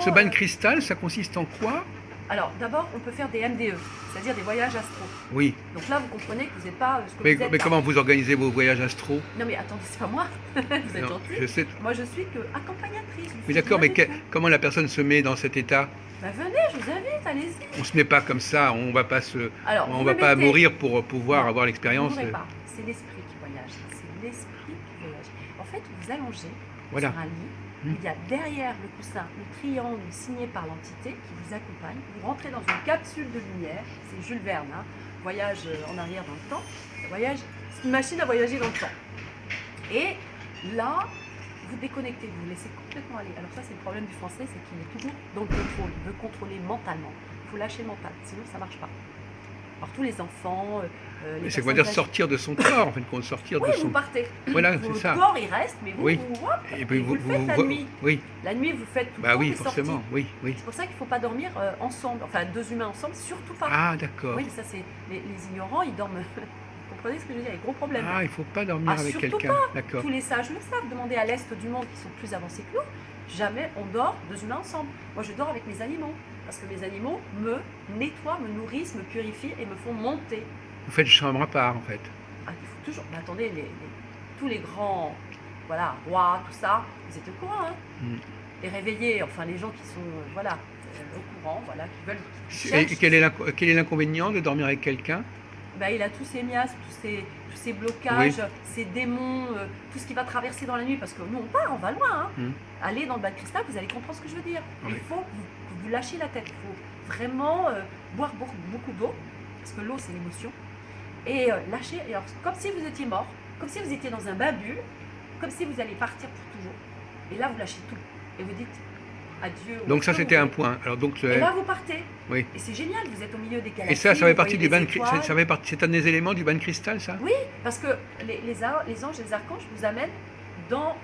bain de cristal, ça consiste en quoi? Alors, d'abord, on peut faire des MDE, c'est-à-dire des voyages astro. Oui. Donc là, vous comprenez que vous n'êtes pas ce que vous êtes. Mais comment vous organisez vos voyages astro? Non, mais attendez, c'est pas moi. Vous êtes gentil. Je sais. Moi, je suis que accompagnatrice. Mais d'accord, mais comment la personne se met dans cet état? Bah, venez, je vous invite, allez-y. On se met pas comme ça, on va pas pas mourir pour pouvoir avoir l'expérience. C'est l'esprit qui voyage. C'est l'esprit qui voyage. En fait, vous allongez sur un lit. Il y a derrière le coussin le triangle signé par l'entité qui vous accompagne. Vous rentrez dans une capsule de lumière, c'est Jules Verne, hein, voyage en arrière dans le temps. C'est une machine à voyager dans le temps. Et là, vous déconnectez, vous vous laissez complètement aller. Alors ça, c'est le problème du français, c'est qu'il est toujours dans le contrôle. Il veut contrôler mentalement. Il faut lâcher le mental, sinon ça ne marche pas. Alors tous les enfants... c'est quoi dire sortir de son corps, en fait, sortir de son... vous partez. Voilà, c'est ça. Le corps, il reste, mais vous, et puis vous le faites la nuit. Oui. La nuit, vous faites tout le temps des forcément, sorties. Oui. C'est pour ça qu'il ne faut pas dormir ensemble, enfin deux humains ensemble, surtout pas. Ah, d'accord. Oui, ça c'est... Les ignorants, ils dorment... Vous comprenez ce que je veux dire? Il y a des gros problèmes. Ah, il ne faut pas dormir avec quelqu'un. D'accord. Tous les sages le savent. Demandez à l'Est du monde qui sont plus avancés que nous. Jamais on dort deux humains ensemble. Moi, je dors avec mes animaux. Parce que mes animaux me nettoient, me nourrissent, me purifient et me font monter. Vous faites chambre à part, en fait. Ah, il faut toujours... Mais attendez, tous les grands... Voilà, rois, tout ça, vous êtes au courant, hein Les réveillés, enfin les gens qui sont, au courant, voilà, qui veulent... Et quel est l'inconvénient de dormir avec quelqu'un? Ben, il a tous ces miasmes, tous ces blocages, ces démons, tout ce qui va traverser dans la nuit, parce que nous on va loin. Hein. Allez dans le bain de cristal, vous allez comprendre ce que je veux dire. Il faut que vous lâchez la tête, il faut vraiment boire beaucoup d'eau, parce que l'eau c'est l'émotion, et lâcher, et alors, comme si vous étiez mort, comme si vous étiez dans un bain bulle, comme si vous allez partir pour toujours. Et là vous lâchez tout, et vous dites adieu. Donc ça c'était un point. Alors, et là vous partez. Oui. Et c'est génial, vous êtes au milieu des galaxies. Et ça fait partie du bain de cristal. C'est un des éléments du bain de cristal, ça? Oui, parce que les anges et les archanges vous amènent dans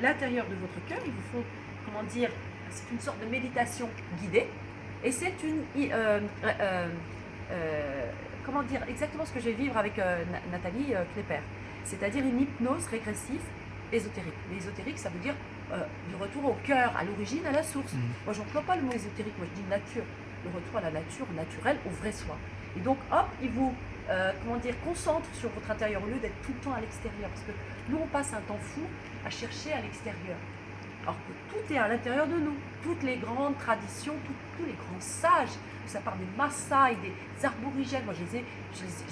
l'intérieur de votre cœur. Ils vous font, comment dire, c'est une sorte de méditation guidée. Et c'est une... comment dire exactement ce que je vais vivre avec Nathalie Klepper. C'est-à-dire une hypnose régressive ésotérique. L'ésotérique, ça veut dire du retour au cœur, à l'origine, à la source. Moi, je n'emploie pas le mot ésotérique, moi je dis nature. Le retour à la nature naturelle, au vrai soi. Et donc, hop, il vous, concentre sur votre intérieur au lieu d'être tout le temps à l'extérieur. Parce que nous, on passe un temps fou à chercher à l'extérieur. Alors que tout est à l'intérieur de nous. Toutes les grandes traditions, tous les grands sages, ça part des Maasai, des aborigènes. Moi,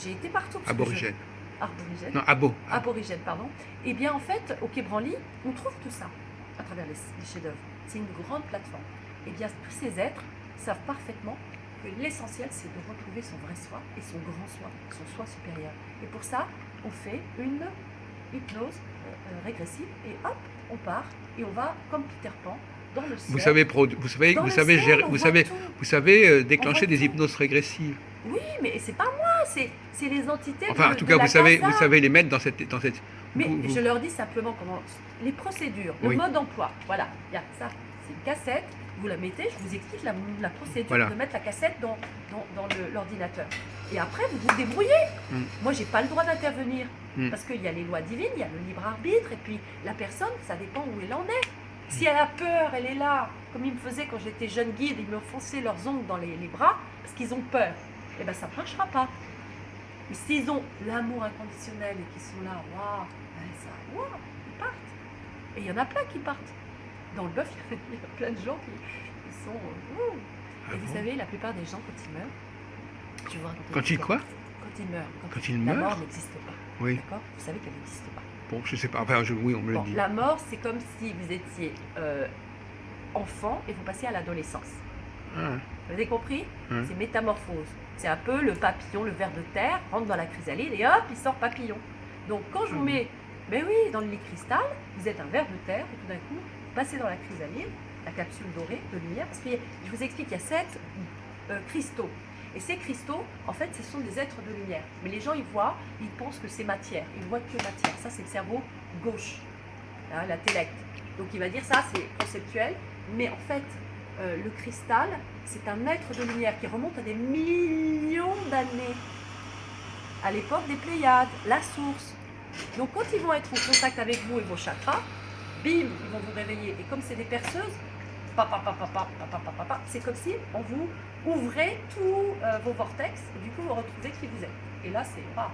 j'ai été partout. Aborigènes. Aborigènes. Non, aborigènes, pardon. Et bien, en fait, au Quai Branly, on trouve tout ça à travers les chefs-d'œuvre. C'est une grande plateforme. Et bien, tous ces êtres savent parfaitement que l'essentiel, c'est de retrouver son vrai soi et son grand soi, son soi supérieur. Et pour ça, on fait une hypnose régressive et hop, on part et on va, comme Peter Pan, dans le ciel. Vous savez déclencher des hypnoses régressives. Oui, mais c'est pas moi, c'est les entités. Enfin, en tout cas, vous savez les mettre dans cette. Mais je leur dis simplement comment les procédures, le mode d'emploi. Voilà, ça, C'est une cassette, vous la mettez, je vous explique la procédure Voilà. de mettre la cassette dans l'ordinateur. Et après, vous vous débrouillez. Mm. Moi, j'ai pas le droit d'intervenir. Mm. Parce qu'il y a les lois divines, il y a le libre arbitre, et puis la personne, ça dépend où elle en est. Si elle a peur, elle est là, comme ils me faisaient quand j'étais jeune guide, ils me fonçaient leurs ongles dans les bras, parce qu'ils ont peur. Eh bien, ça ne marchera pas. Mais s'ils ont l'amour inconditionnel et qu'ils sont là, waouh, ils partent. Et il y en a plein qui partent. Dans le bœuf, il y a plein de gens qui sont... wouh. Ah Et vous bon? savez, la plupart des gens, quand ils meurent, je vais vous raconter Quand une ils histoire. quoi? Quand ils meurent. Quand ils la meurent? mort n'existe pas. Oui. D'accord? Vous savez qu'elle n'existe pas. Bon, je sais pas. Enfin, oui, on me le Bon, dit. la mort, c'est comme si vous étiez enfant et vous passez à l'adolescence. Ah, Vous avez compris? Hein. C'est métamorphose. C'est un peu le papillon, le ver de terre, rentre dans la chrysalide et hop, il sort papillon. Donc quand je vous mets, ben oui, dans le lit cristal, vous êtes un ver de terre et tout d'un coup, vous passez dans la chrysalide, la capsule dorée de lumière, parce que je vous explique, il y a 7 cristaux. Et ces cristaux, en fait, ce sont des êtres de lumière. Mais les gens, ils voient, ils pensent que c'est matière. Ils voient que matière. Ça, c'est le cerveau gauche, hein, l'intellect. Donc, il va dire ça, c'est conceptuel. Mais en fait, le cristal, c'est un être de lumière qui remonte à des millions d'années. À l'époque des Pléiades, la source. Donc, quand ils vont être en contact avec vous et vos chakras, bim, ils vont vous réveiller. Et comme c'est des perceuses, c'est comme si on vous ouvrez tous vos vortex et du coup vous retrouvez qui vous êtes. Et là c'est pas.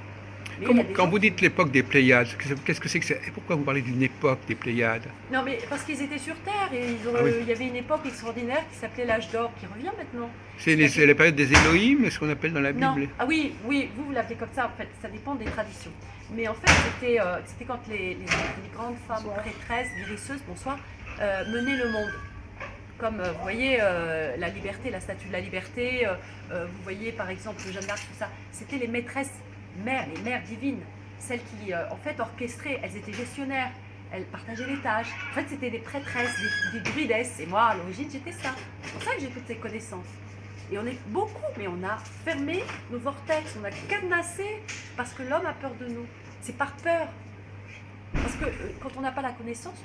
Mais il y a des Quand gens vous dites l'époque des Pléiades, qu'est-ce que c'est que ça? Et pourquoi vous parlez d'une époque des Pléiades? Non mais parce qu'ils étaient sur Terre et Ah oui. il y avait une époque extraordinaire qui s'appelait l'âge d'or qui revient maintenant. C'est la période des Élohim, ce qu'on appelle dans la Non, Bible. ah oui, vous l'appelez comme ça en fait, ça dépend des traditions. Mais en fait c'était quand les grandes femmes prêtresses, guérisseuses, bonsoir, menaient le monde. Comme vous voyez la liberté, la statue de la liberté, vous voyez par exemple Jeanne d'Arc, tout ça, c'était les maîtresses mères, les mères divines, celles qui en fait orchestraient, elles étaient gestionnaires, elles partageaient les tâches. En fait c'était des prêtresses, des druidesses, et moi à l'origine j'étais ça. C'est pour ça que j'ai toutes ces connaissances. Et on est beaucoup, mais on a fermé nos vortex, on a cadenassé parce que l'homme a peur de nous. C'est par peur. Parce que quand on n'a pas la connaissance,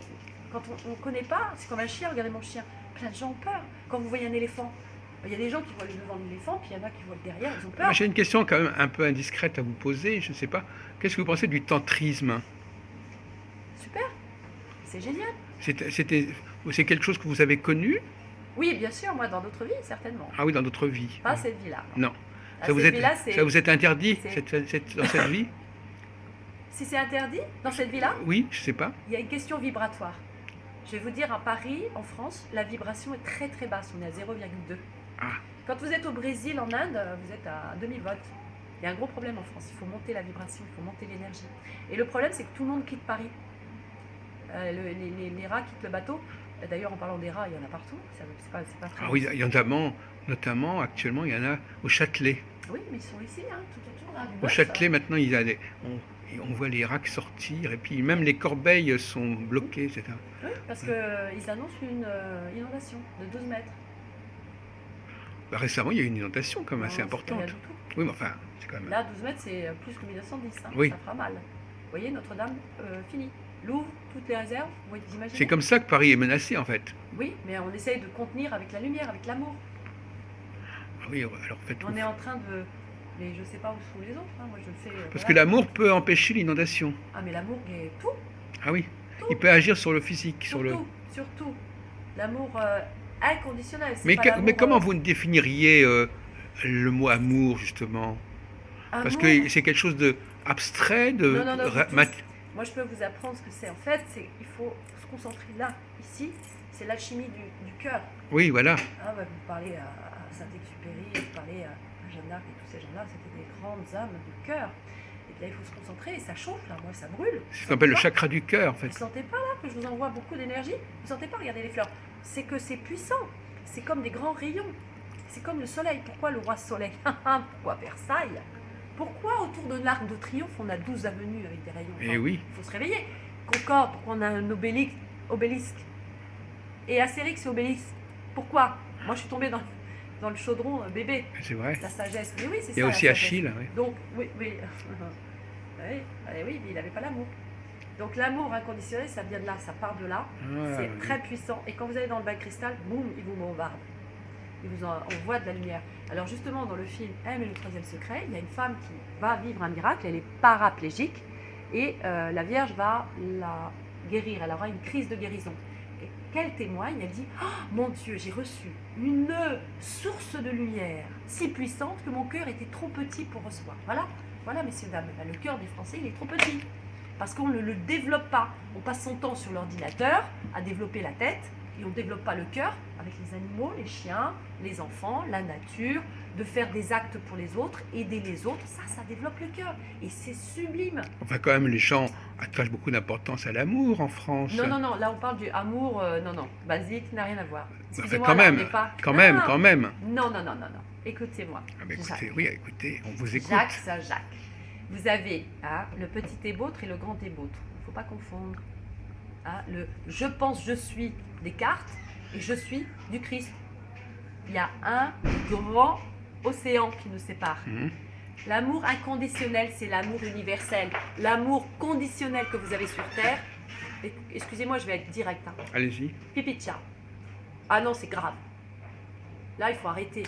quand on ne connaît pas, c'est comme un chien, regardez mon chien. Plein de gens ont peur. Quand vous voyez un éléphant, il y a des gens qui voient le devant de l'éléphant, puis il y en a qui voient le derrière, ils ont peur. J'ai une question quand même un peu indiscrète à vous poser, je ne sais pas. Qu'est-ce que vous pensez du tantrisme? Super, c'est génial. C'est quelque chose que vous avez connu? Oui, bien sûr, moi dans d'autres vies, certainement. Ah oui, dans d'autres vies. Pas cette vie-là. Non. Ah, Ça vous, cette vie-là, ça vous est interdit c'est- dans cette vie? Si c'est interdit, dans cette vie-là, Oui, je ne sais pas. il y a une question vibratoire. Je vais vous dire, à Paris, en France, la vibration est très très basse, on est à 0,2. Ah. Quand vous êtes au Brésil, en Inde, vous êtes à 2000 volts. Il y a un gros problème en France, il faut monter la vibration, il faut monter l'énergie. Et le problème, c'est que tout le monde quitte Paris. Les rats quittent le bateau. D'ailleurs, en parlant des rats, il y en a partout. C'est pas très Ah oui, il y en a notamment actuellement, il y en a au Châtelet. Oui, mais ils sont ici, hein, tout autour. Là, du Au bœuf, Châtelet, maintenant, on voit les rats sortir, et puis même les corbeilles sont bloquées, etc. Oui, parce qu'ils annoncent une inondation de 12 mètres. Bah, récemment, il y a eu une inondation quand même assez Non, c'est pas importante. rien du tout. Oui, mais enfin, c'est quand même... Là, 12 mètres, c'est plus que 1910. Hein, Oui. Ça fera mal. Vous voyez, Notre-Dame, fini. Louvre, toutes les réserves, vous imaginez? C'est comme ça que Paris est menacé, en fait. Oui, mais on essaye de contenir avec la lumière, avec l'amour. Ah oui, alors faites On est en train de... Mais je ne sais pas où sont les autres, hein. Moi je le fais... Parce voilà. que l'amour peut empêcher l'inondation. Ah mais l'amour est tout, Ah oui, tout. il peut agir sur le physique, sur le... Surtout. L'amour inconditionnel. c'est Mais, pas mais l'amour, comment vous définiriez le mot amour, justement? Parce amour. que c'est quelque chose de abstrait, de... Non, du tout. mat- Moi je peux vous apprendre ce que c'est. En fait, il faut se concentrer là, ici. C'est l'alchimie du cœur. Oui, voilà. Ah, bah, vous parlez à Saint-Exupéry, vous parlez à Jeanne d'Arc et tous ces gens-là, c'était des grandes âmes du cœur. Et puis là, il faut se concentrer et ça chauffe, là, moi, ça brûle. C'est ce qu'on appelle le chakra du cœur, en Vous fait. ne sentez pas là que je vous envoie beaucoup d'énergie? Vous ne sentez pas? Regardez les fleurs. C'est que c'est puissant. C'est comme des grands rayons. C'est comme le soleil. Pourquoi le roi soleil? Pourquoi Versailles? Pourquoi autour de l'Arc de Triomphe on a 12 avenues avec des rayons? Eh oui. Il faut se réveiller. Concorde, pourquoi on a un obélisque? Et Astérix et Obélix, pourquoi? Moi je suis tombée dans le chaudron bébé. C'est vrai. La sagesse. Mais oui, c'est ça. Il y a aussi la sagesse. Achille. Oui. Donc, oui. Oui, oui, mais il n'avait pas l'amour. Donc l'amour inconditionnel, ça vient de là, ça part de là. C'est très puissant. Et quand vous allez dans le bain de cristal, boum, il vous bombarde. On voit de la lumière. Alors justement, dans le film M et le troisième secret, il y a une femme qui va vivre un miracle, elle est paraplégique, et la Vierge va la guérir, elle aura une crise de guérison. Et qu'elle témoigne, elle dit « Oh, mon Dieu, j'ai reçu une source de lumière si puissante que mon cœur était trop petit pour recevoir. » Voilà, messieurs, dames, le cœur des Français, il est trop petit. Parce qu'on ne le développe pas. On passe son temps sur l'ordinateur à développer la tête, et on ne développe pas le cœur avec les animaux, les chiens, les enfants, la nature, de faire des actes pour les autres, aider les autres, ça développe le cœur. Et c'est sublime. Enfin, quand même, les gens attachent beaucoup d'importance à l'amour en France. Non, là on parle du amour, basique, n'a rien à voir. Enfin, quand même, quand même. Non. Écoutez-moi. Ah, mais écoutez, on vous écoute. Jacques. Vous avez le petit ébôtre et le grand ébôtre. Il ne faut pas confondre. Le je pense, je suis Descartes et je suis du Christ. Il y a un grand océan qui nous sépare. L'amour inconditionnel, c'est l'amour universel. L'amour conditionnel que vous avez sur Terre, excusez-moi, je vais être direct. Allez-y. Pipicha. Ah non, c'est grave. Là, il faut arrêter.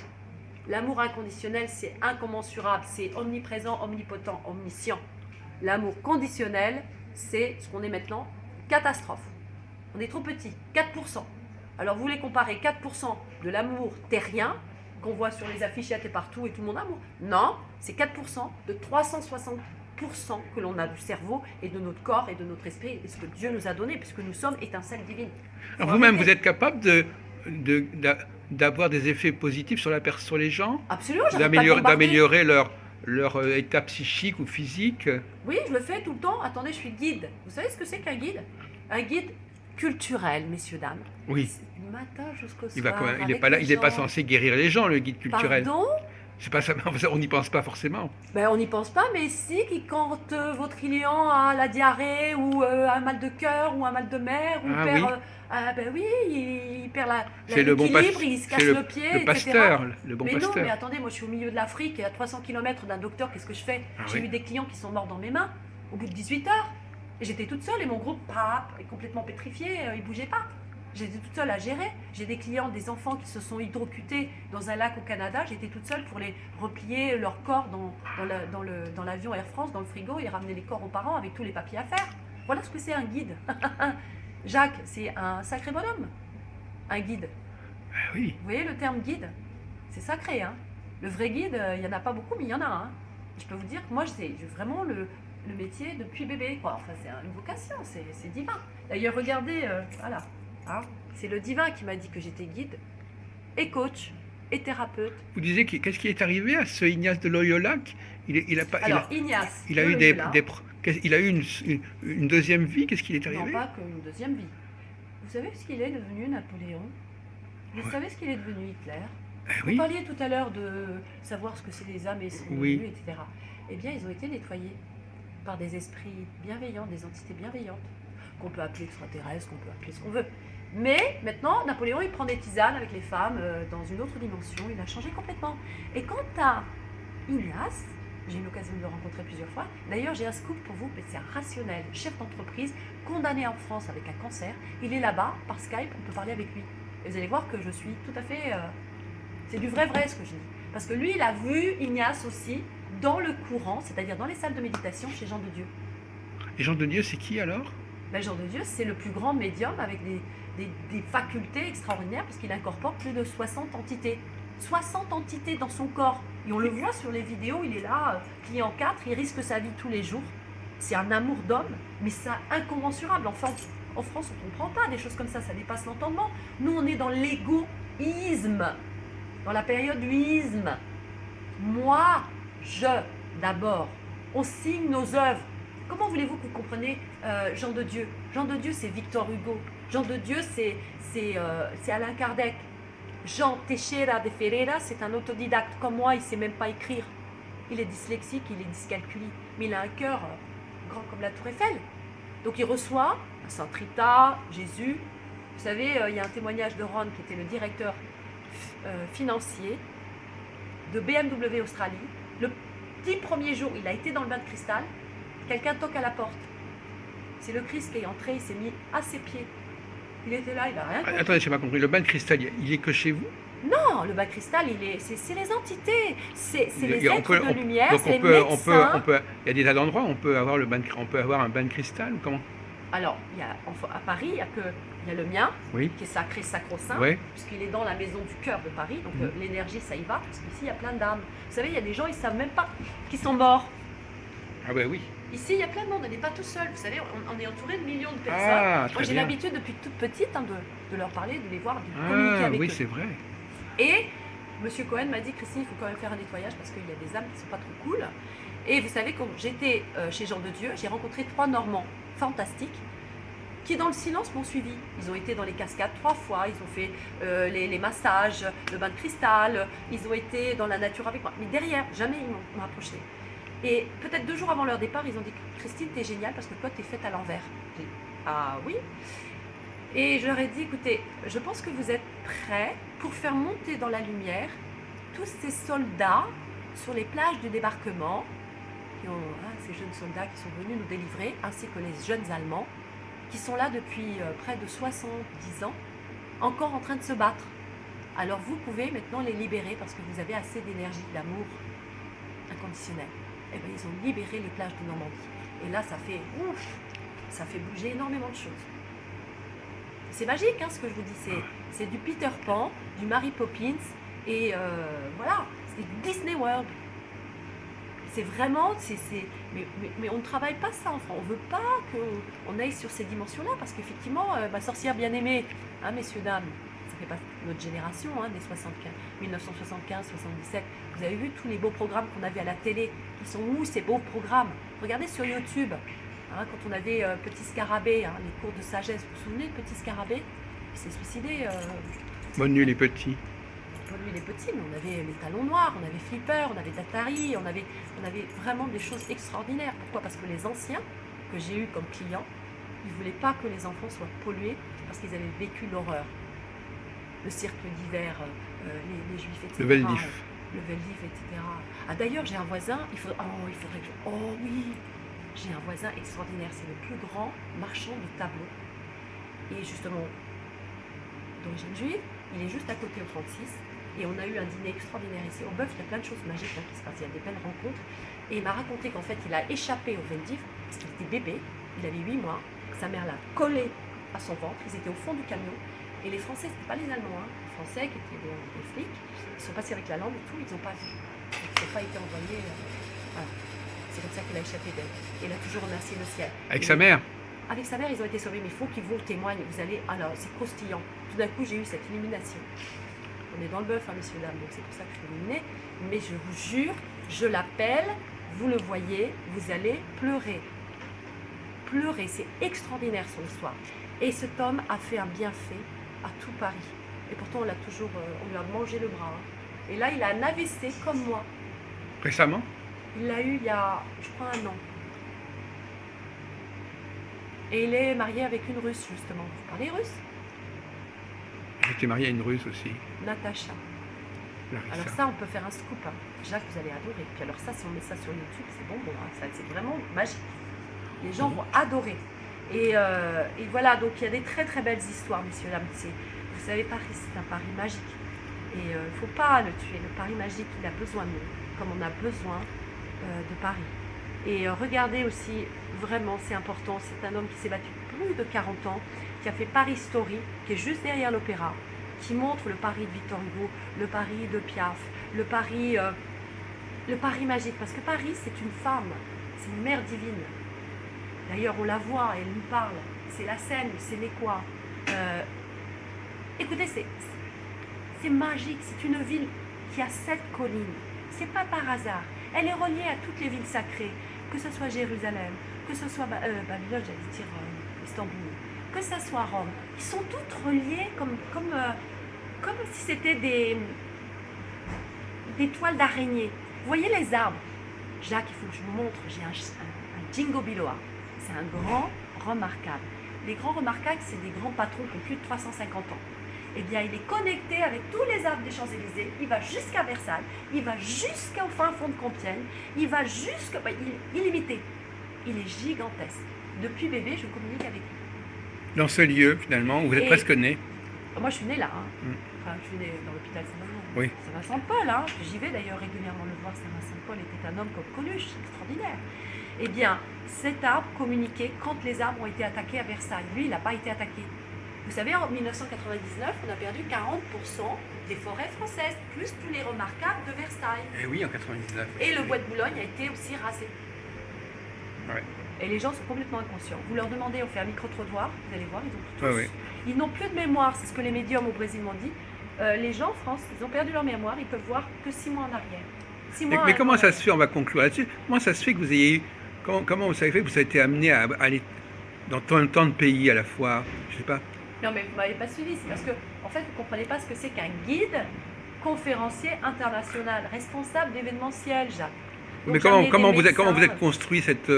L'amour inconditionnel, c'est incommensurable, c'est omniprésent, omnipotent, omniscient. L'amour conditionnel, c'est ce qu'on est maintenant, catastrophe. On est trop petit, 4%. Alors vous voulez comparer 4% de l'amour terrien, qu'on voit sur les affichettes et partout et tout le monde amour. Non, c'est 4% de 360% que l'on a du cerveau et de notre corps et de notre esprit, et ce que Dieu nous a donné, puisque nous sommes étincelles divines. Alors vous-même, vous êtes capable d'avoir des effets positifs sur les gens? Absolument, d'améliorer leur état psychique ou physique? Oui, je le fais tout le temps. Attendez, je suis guide. Vous savez ce que c'est qu'un guide? Un guide culturel, messieurs, dames. Oui. Du matin jusqu'au soir. Il n'est pas censé guérir les gens, le guide culturel. Pardon? C'est pas ça, on n'y pense pas forcément. On n'y pense pas, mais si, quand votre client a la diarrhée ou un mal de cœur ou un mal de mer, ou il perd l'équilibre, il se casse le pied, le pasteur, le bon pasteur. Non, mais attendez, moi je suis au milieu de l'Afrique, à 300 km d'un docteur, qu'est-ce que je fais? J'ai eu des clients qui sont morts dans mes mains au bout de 18 heures. Et j'étais toute seule et mon groupe est complètement pétrifié, il ne bougeait pas. J'étais toute seule à gérer. J'ai des clients, des enfants qui se sont hydrocutés dans un lac au Canada. J'étais toute seule pour les replier leur corps dans l'avion Air France, dans le frigo, et ramener les corps aux parents avec tous les papiers à faire. Voilà ce que c'est un guide. Jacques, c'est un sacré bonhomme, un guide. Oui. Vous voyez le terme guide? C'est sacré. Le vrai guide, il n'y en a pas beaucoup, mais il y en a un. Je peux vous dire que moi, j'ai vraiment le métier depuis bébé. Enfin, c'est une vocation, c'est divin. D'ailleurs, regardez, voilà. C'est le divin qui m'a dit que j'étais guide et coach et thérapeute. Vous disiez qu'est-ce qui est arrivé à ce Ignace de Loyola? Ignace. Il a eu une deuxième vie. Qu'est-ce qui est arrivé? Non, pas qu'une deuxième vie. Vous savez ce qu'il est devenu, Napoléon? Vous savez ce qu'il est devenu, Hitler? Vous parliez tout à l'heure de savoir ce que c'est les âmes et ce qu'on etc. Eh bien, ils ont été nettoyés par des esprits bienveillants, des entités bienveillantes, qu'on peut appeler extraterrestres, qu'on peut appeler ce qu'on veut. Mais maintenant, Napoléon, il prend des tisanes avec les femmes dans une autre dimension. Il a changé complètement. Et quant à Ignace, j'ai eu l'occasion de le rencontrer plusieurs fois. D'ailleurs, j'ai un scoop pour vous, c'est un rationnel, chef d'entreprise, condamné en France avec un cancer. Il est là-bas, par Skype, on peut parler avec lui. Et vous allez voir que je suis tout à fait... c'est du vrai ce que je dis. Parce que lui, il a vu Ignace aussi dans le courant, c'est-à-dire dans les salles de méditation chez Jean de Dieu. Et Jean de Dieu, c'est qui alors? Jean de Dieu, c'est le plus grand médium avec des facultés extraordinaires parce qu'il incorpore plus de 60 entités. 60 entités dans son corps. Et on le voit sur les vidéos, il est là, plié en quatre, il risque sa vie tous les jours. C'est un amour d'homme, mais c'est incommensurable. Enfin, en France, on ne comprend pas des choses comme ça dépasse l'entendement. Nous, on est dans l'égoïsme, dans la période du isme. Moi, je, d'abord. On signe nos œuvres. Comment voulez-vous que vous compreniez Jean de Dieu? Jean de Dieu, c'est Victor Hugo. Jean de Dieu, c'est Alain Kardec. Jean Teixeira de Ferreira, c'est un autodidacte. Comme moi, il ne sait même pas écrire. Il est dyslexique, il est dyscalculique. Mais il a un cœur grand comme la Tour Eiffel. Donc il reçoit Saint Rita, Jésus. Vous savez, il y a un témoignage de Ron, qui était le directeur financier de BMW Australie. Le petit premier jour, il a été dans le bain de cristal. Quelqu'un toque à la porte. C'est le Christ qui est entré, il s'est mis à ses pieds. Il était là, il n'a rien compris. Attendez, je n'ai pas compris. Le bain de cristal, il est que chez vous? Non, le bain de cristal, c'est les entités, c'est les On êtres peut- de on- lumière, donc c'est les médecins. il y a des tas d'endroits où on peut avoir on peut avoir un bain de cristal ou comment? Alors, à Paris, il y a le mien, Oui, qui est sacré, sacro-saint, ouais. puisqu'il est dans la maison du cœur de Paris, donc Mhm. l'énergie, ça y va, parce qu'ici, il y a plein d'âmes. Vous savez, il y a des gens, ils ne savent même pas qu'ils sont morts. Ah ouais, oui. Ici, il y a plein de monde, on n'est pas tout seul. Vous savez, on est entouré de millions de personnes. Ah, Moi, très j'ai bien. l'habitude depuis toute petite de leur parler, de les voir, de communiquer Ah avec oui, eux. c'est vrai. Et Monsieur Cohen m'a dit, Christine, il faut quand même faire un nettoyage parce qu'il y a des âmes qui ne sont pas trop cool. Et vous savez, quand j'étais chez Jean de Dieu, j'ai rencontré 3 Normands fantastiques qui, dans le silence, m'ont suivi. Ils ont été dans les cascades 3 fois, ils ont fait les massages, le bain de cristal, ils ont été dans la nature avec moi. Mais derrière, jamais ils m'ont approché. Et peut-être 2 jours avant leur départ, ils ont dit, Christine, t'es géniale parce que toi, t'es faite à l'envers. J'ai dit, ah oui. Et je leur ai dit, écoutez, je pense que vous êtes prêts pour faire monter dans la lumière tous ces soldats sur les plages du débarquement, ces jeunes soldats qui sont venus nous délivrer, ainsi que les jeunes Allemands, qui sont là depuis près de 70 ans, encore en train de se battre. Alors vous pouvez maintenant les libérer parce que vous avez assez d'énergie, d'amour inconditionnel. Et bien ils ont libéré les plages de Normandie. Et là, ça fait bouger énormément de choses. C'est magique, hein, ce que je vous dis. C'est du Peter Pan, du Mary Poppins, et voilà, c'est du Disney World. C'est vraiment, mais on ne travaille pas ça en France. On ne veut pas qu'on aille sur ces dimensions-là, parce qu'effectivement, ma sorcière bien-aimée, hein, messieurs, dames, ça fait pas notre génération, hein, des 1975, 77. Vous avez vu tous les beaux programmes qu'on avait à la télé. Ils sont où ces beaux programmes? Regardez sur YouTube. Hein, quand on avait Petit Scarabée, hein, les cours de sagesse, vous vous souvenez de Petit Scarabée? Il s'est suicidé. Bonne nuit les petits. Pour lui, les petits, mais on avait les talons noirs, on avait Flipper, on avait Atari, on avait vraiment des choses extraordinaires. Pourquoi? Parce que les anciens que j'ai eus comme clients, ils ne voulaient pas que les enfants soient pollués parce qu'ils avaient vécu l'horreur. Le cirque d'hiver, les juifs, etc. Le Veldif. Le Veldif, etc. Ah, d'ailleurs, j'ai un voisin, il faudrait que je... Oh oui, j'ai un voisin extraordinaire, c'est le plus grand marchand de tableaux. Et justement, d'origine juive, il est juste à côté au 36. Et on a eu un dîner extraordinaire ici. Au Bœuf, il y a plein de choses magiques qui se passent, il y a des belles rencontres. Et il m'a raconté qu'en fait, il a échappé au Veldif, parce qu'il était bébé, il avait 8 mois, que sa mère l'a collé à son ventre, ils étaient au fond du camion. Et les Français, ce n'étaient pas les Allemands, hein. Les Français qui étaient des flics, ils sont passés avec la lampe et tout, ils n'ont pas vu. Ils n'ont pas été envoyés. Voilà. C'est comme ça qu'il a échappé d'elle. Et il a toujours remercié le ciel. Avec sa mère? Avec sa mère, ils ont été sauvés, mais il faut qu'ils vous témoignent. Vous allez, alors c'est croustillant. Tout d'un coup, j'ai eu cette illumination. On est dans le Bœuf, hein, messieurs, dames, donc c'est pour ça que je suis illuminée. Mais je vous jure, je l'appelle, vous le voyez, vous allez pleurer. Pleurer, c'est extraordinaire son histoire. Et cet homme a fait un bienfait à tout Paris. Et pourtant, on lui a mangé le bras. Hein. Et là, il a un AVC comme moi. Récemment? Il l'a eu il y a, je crois, 1 an. Et il est marié avec une Russe, justement. Vous parlez russe? J'étais marié à une Russe aussi, Natacha. Larissa. Alors ça, on peut faire un scoop. Hein. Jacques, vous allez adorer. Puis alors ça, si on met ça sur YouTube, c'est bon, hein. C'est vraiment magique. Les gens vont adorer. Et voilà, donc il y a des très très belles histoires, messieurs, dames. Vous savez, Paris, c'est un Paris magique. Et il ne faut pas le tuer. Le Paris magique, il a besoin de nous, comme on a besoin de Paris. Et regardez aussi, vraiment, c'est important, c'est un homme qui s'est battu plus de 40 ans, qui a fait Paris Story, qui est juste derrière l'opéra, qui montre le Paris de Victor Hugo, le Paris de Piaf, le Paris magique. Parce que Paris, c'est une femme, c'est une mère divine. D'ailleurs, on la voit, elle nous parle. C'est la Seine, c'est l'Équois. Écoutez, c'est magique. C'est une ville qui a 7 collines. C'est pas par hasard. Elle est reliée à toutes les villes sacrées, que ce soit Jérusalem, que ce soit Babylone, j'allais dire Istanbul, que ce soit Rome. Ils sont toutes reliées comme si c'était des toiles d'araignée. Vous voyez les arbres? Jacques, il faut que je vous montre. J'ai un Jingo Biloba. C'est un grand remarquable. Les grands remarquables, c'est des grands patrons qui ont plus de 350 ans. Eh bien, il est connecté avec tous les arbres des Champs-Élysées. Il va jusqu'à Versailles. Il va jusqu'au fin fond de Compiègne. Il va jusqu'à... il est illimité. Il est gigantesque. depuis bébé, je communique avec lui. Dans ce lieu, finalement, où vous êtes Et- presque né. Moi, je suis née là. Hein. Mm. Enfin, je suis née dans l'hôpital Saint-Vincent. Oui. Saint-Vincent-de-Paul. Hein. J'y vais d'ailleurs régulièrement le voir. Saint-Vincent-de-Paul était un homme comme Coluche, extraordinaire. Eh bien, cet arbre communiquait quand les arbres ont été attaqués à Versailles. Lui, il n'a pas été attaqué. Vous savez, en 1999, on a perdu 40% des forêts françaises, plus tous les remarquables de Versailles. Et oui, en 99. Et le bois de Boulogne a été aussi rasé. Ouais. Et les gens sont complètement inconscients. Vous leur demandez, on fait un micro-trottoir, vous allez voir, ils ont tous. Ouais, ouais. Ils n'ont plus de mémoire, c'est ce que les médiums au Brésil m'ont dit. Les gens en France, ils ont perdu leur mémoire, ils peuvent voir que 6 mois en arrière. 6 mois Mais un comment an. ça se fait, on va conclure là-dessus, comment ça se fait que vous ayez eu, comment vous avez fait que vous avez été amené à aller dans tant de pays à la fois, je sais pas. Non, mais vous ne m'avez pas suivi, c'est parce que, en fait, vous ne comprenez pas ce que c'est qu'un guide conférencier international, responsable d'événementiel, Jacques. Donc, Mais j'en ai des comment vous médecins. êtes construit cette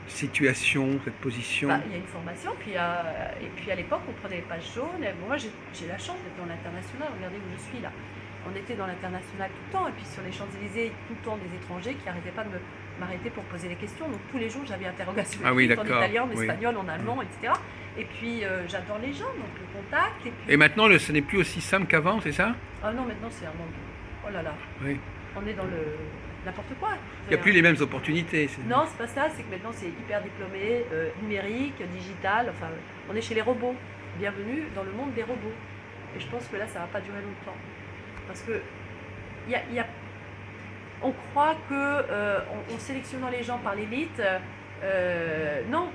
situation, cette position? Bah, il y a une formation, et puis à l'époque, on prenait les pages jaunes. Et bon, moi, j'ai la chance d'être dans l'international. Regardez où je suis là. On était dans l'international tout le temps, et puis sur les Champs-Élysées, tout le temps des étrangers qui n'arrêtaient pas de m'arrêter pour poser des questions. Donc tous les jours, j'avais interrogation Ah oui, écrite en d'accord, italien, en oui. espagnol, en allemand, etc. Et puis j'adore les gens, donc le contact. Et puis... Et maintenant, ce n'est plus aussi simple qu'avant, c'est ça? Ah non, maintenant c'est un monde. Oh là là, Oui. on est dans le n'importe quoi. Il n'y a plus les mêmes opportunités. Non, c'est pas ça, c'est que maintenant c'est hyper diplômé, numérique, digital, enfin, on est chez les robots. Bienvenue dans le monde des robots. Et je pense que là, ça va pas durer longtemps. Parce que on croit que en sélectionnant les gens par l'élite, non,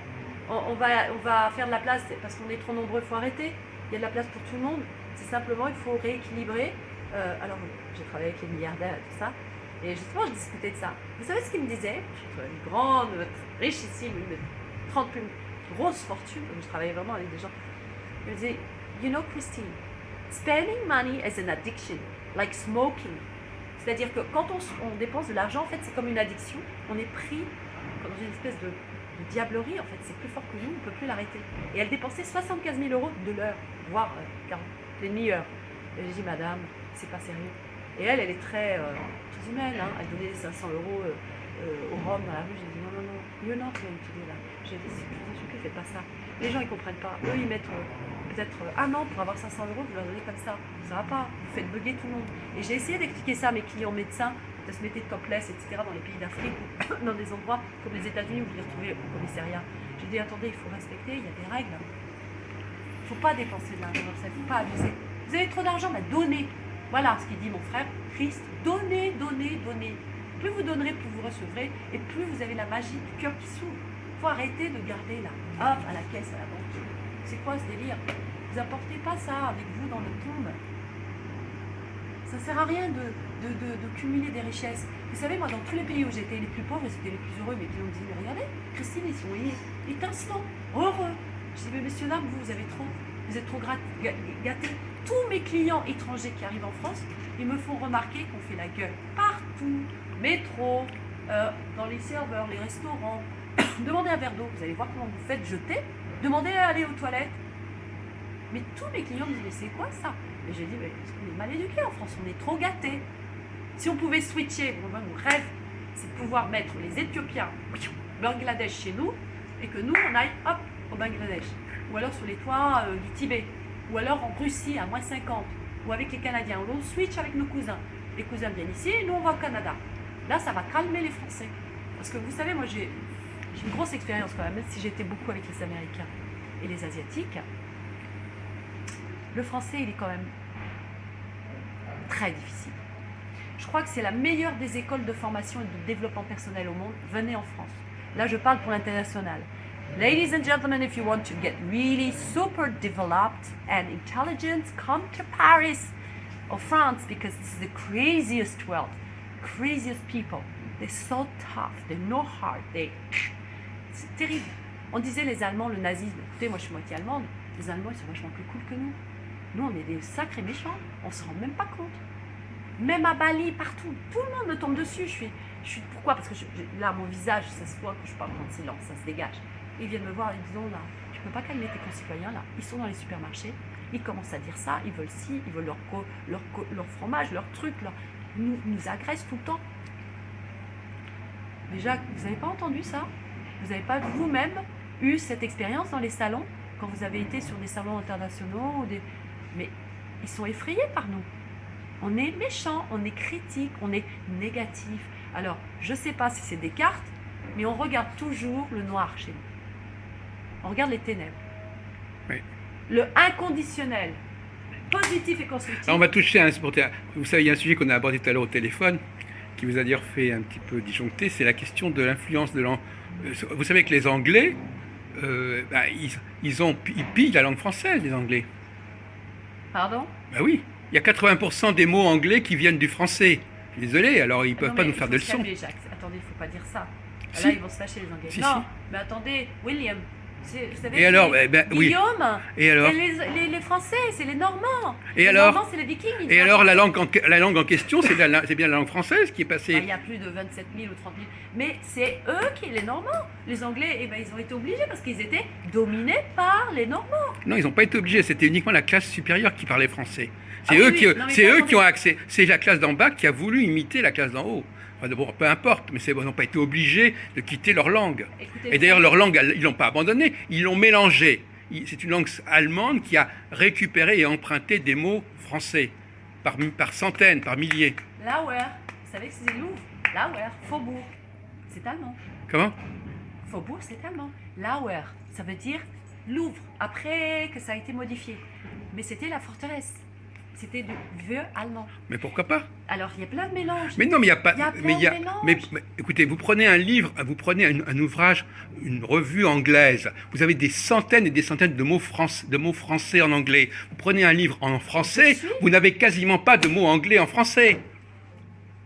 on va faire de la place parce qu'on est trop nombreux, il faut arrêter. Il y a de la place pour tout le monde. C'est simplement, il faut rééquilibrer. Alors, j'ai travaillé avec les milliardaires et tout ça. Et justement, je discutais de ça. Vous savez ce qu'ils me disaient? Une grande, richissime, une 30 plus grosse fortune. Donc, je travaillais vraiment avec des gens. Ils me disaient, you know, Christine, spending money is an addiction, like smoking. C'est-à-dire que quand on dépense de l'argent, en fait, c'est comme une addiction. On est pris dans une espèce de diablerie, en fait. C'est plus fort que nous, on ne peut plus l'arrêter. Et elle dépensait 75 000 euros de l'heure, voire 40, une demi-heure. Et j'ai dit, madame, c'est pas sérieux. Et elle est très humaine, hein. Elle donnait 500 euros au Rhum dans la rue. J'ai dit non, you're not going to do that. J'ai dit, je vous assure que faites pas ça. Les gens ils comprennent pas. Eux ils mettent peut-être un an pour avoir 500 euros, vous leur donnez comme ça. Ça va pas, vous faites bugger tout le monde. Et j'ai essayé d'expliquer ça à mes clients médecins, de se mettre topless, etc. dans les pays d'Afrique, dans des endroits comme les États-Unis où vous les retrouvez au commissariat. J'ai dit attendez, il faut respecter, il y a des règles. Il ne faut pas dépenser de l'argent comme ça, il ne faut pas abuser. Vous avez trop d'argent, bah donnez. Voilà ce qu'il dit mon frère Christ, donnez, donnez, donnez. Plus vous donnerez, plus vous recevrez, et plus vous avez la magie du cœur qui s'ouvre. Il faut arrêter de garder là, hop, à la caisse, à la banque. C'est quoi ce délire? Vous apportez pas ça avec vous dans le tombe. Ça ne sert à rien de cumuler des richesses. Vous savez, moi, dans tous les pays où j'étais les plus pauvres, c'était les plus heureux, mes clients me disaient, mais regardez, Christine, ils sont étincelants, heureux. Je dis, mais messieurs, dames, vous êtes trop gâtés. Tous mes clients étrangers qui arrivent en France, ils me font remarquer qu'on fait la gueule partout, métro, dans les serveurs, les restaurants. Demandez un verre d'eau, vous allez voir comment vous faites jeter. Demandez à aller aux toilettes. Mais tous mes clients me disent, mais c'est quoi ça? Et j'ai dit, mais parce qu'on est mal éduqués en France, on est trop gâtés. Si on pouvait switcher, mon rêve, c'est de pouvoir mettre les Éthiopiens, Bangladesh chez nous, et que nous, on aille, hop, au Bangladesh. Ou alors sur les toits du Tibet. Ou alors en Russie à moins 50, ou avec les Canadiens, ou on switch avec nos cousins. Les cousins viennent ici et nous on va au Canada. Là ça va calmer les Français. Parce que vous savez, moi j'ai une grosse expérience quand même si j'étais beaucoup avec les Américains et les Asiatiques. Le français il est quand même très difficile. Je crois que c'est la meilleure des écoles de formation et de développement personnel au monde. Venez en France. Là je parle pour l'international. Ladies and gentlemen, if you want to get really super developed and intelligent, come to Paris or France because this is the craziest world, craziest people. They're so tough, they're no heart, c'est terrible. On disait les Allemands, le nazisme. Écoutez, moi je suis moitié allemande, les Allemands ils sont vachement plus cool que nous. Nous on est des sacrés méchants, on se rend même pas compte. Même à Bali, partout, tout le monde me tombe dessus. Je suis pourquoi? Parce que là, mon visage, ça se voit que je parle en silence, ça se dégage. Ils viennent me voir et ils disent, là, tu peux pas calmer tes concitoyens, là. Ils sont dans les supermarchés, ils commencent à dire ça, ils veulent ci, ils veulent leur fromage, leur truc, nous agressent tout le temps. Déjà, vous n'avez pas entendu ça? Vous n'avez pas vous-même eu cette expérience dans les salons, quand vous avez été sur des salons internationaux, mais ils sont effrayés par nous. On est méchant, on est critique, on est négatif. Alors, je ne sais pas si c'est Descartes, mais on regarde toujours le noir chez nous. On regarde les ténèbres. Oui. Le inconditionnel, positif et constructif. Alors on va toucher à un... Vous savez, il y a un sujet qu'on a abordé tout à l'heure au téléphone, qui vous a d'ailleurs fait un petit peu disjoncter, c'est la question de l'influence de l'anglais. Vous savez que les Anglais, ils pillent la langue française, les Anglais. Pardon? Ben oui, il y a 80% des mots anglais qui viennent du français. Je suis désolé, alors ils ne peuvent pas nous faire de leçons. Attendez, il ne faut pas dire ça. Si. Là, ils vont se lâcher, les Anglais. Si, non, si. mais attendez, William, vous savez, Et alors, oui. Guillaume, Et alors, les Français, c'est les Normands. Et les alors Normands, c'est les Vikings. Et alors, la langue en question, c'est bien la langue française qui est passée. Il y a plus de 27 000 ou 30 000. Mais c'est eux qui, les Normands. Les Anglais, ils ont été obligés parce qu'ils étaient dominés par les Normands. Non, ils n'ont pas été obligés. C'était uniquement la classe supérieure qui parlait français. C'est Ah eux, oui, oui. qui ont accès. C'est la classe d'en bas qui a voulu imiter la classe d'en haut. Enfin, bon, peu importe, mais ils n'ont pas été obligés de quitter leur langue. Écoutez, Et d'ailleurs, leur langue, ils l'ont pas abandonnée, ils l'ont mélangée. C'est une langue allemande qui a récupéré et emprunté des mots français, par centaines, par milliers. Lauer, vous savez que c'est Louvre. Lauer, Faubourg, c'est allemand. Comment? Faubourg, c'est allemand. Lauer, ça veut dire Louvre, après que ça a été modifié. Mais c'était la forteresse. C'était du vieux allemand. Mais pourquoi pas? Alors, il y a plein de mélanges. Mais non, mais il n'y a pas... Il y a plein de mélanges. Mais écoutez, vous prenez un livre, vous prenez un ouvrage, une revue anglaise, vous avez des centaines et des centaines de mots français en anglais. Vous prenez un livre en français, vous n'avez quasiment pas de mots anglais en français.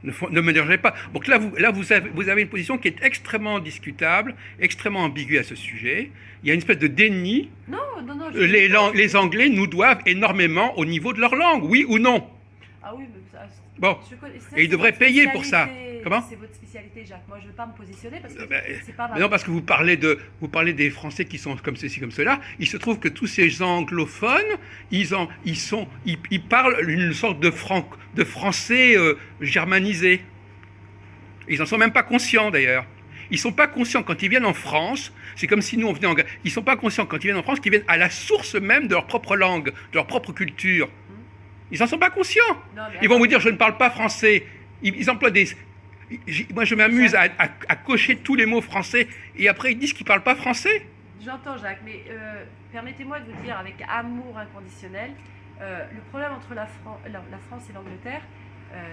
Ne me dérangez pas. Donc là, vous avez une position qui est extrêmement discutable, extrêmement ambiguë à ce sujet. Il y a une espèce de déni. Non. Les Anglais nous doivent énormément au niveau de leur langue, oui ou non? Ah oui, mais ça... Bon, et ils devraient payer pour ça. Comment? C'est votre spécialité, Jacques. Moi, je ne veux pas me positionner parce que c'est pas ma... Non, parce que vous parlez des Français qui sont comme ceci, comme cela. Il se trouve que tous ces anglophones, ils parlent une sorte de français germanisé. Ils n'en sont même pas conscients, d'ailleurs. Ils ne sont pas conscients quand ils viennent en France, c'est comme si nous on venait en... Ils ne sont pas conscients quand ils viennent en France qu'ils viennent à la source même de leur propre langue, de leur propre culture. Ils n'en sont pas conscients. Non, ils vont vous dire je ne parle pas français. Ils emploient des... Moi je m'amuse à cocher tous les mots français et après ils disent qu'ils ne parlent pas français. J'entends Jacques, mais permettez-moi de vous dire avec amour inconditionnel, le problème entre la France et l'Angleterre,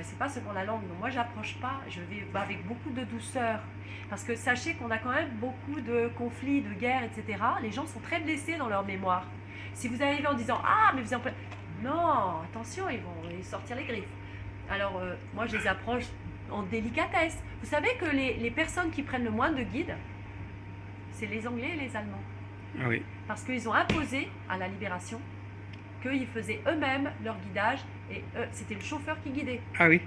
c'est pas seulement la langue. Donc moi j'approche pas, je vais avec beaucoup de douceur. Parce que sachez qu'on a quand même beaucoup de conflits, de guerres, etc. Les gens sont très blessés dans leur mémoire. Si vous arrivez en disant « Ah, mais vous en... » Non, attention, ils vont sortir les griffes. Alors, moi, je les approche en délicatesse. Vous savez que les personnes qui prennent le moins de guides, c'est les Anglais et les Allemands. Ah oui. Parce qu'ils ont imposé à la Libération qu'ils faisaient eux-mêmes leur guidage et c'était le chauffeur qui guidait. Ah oui.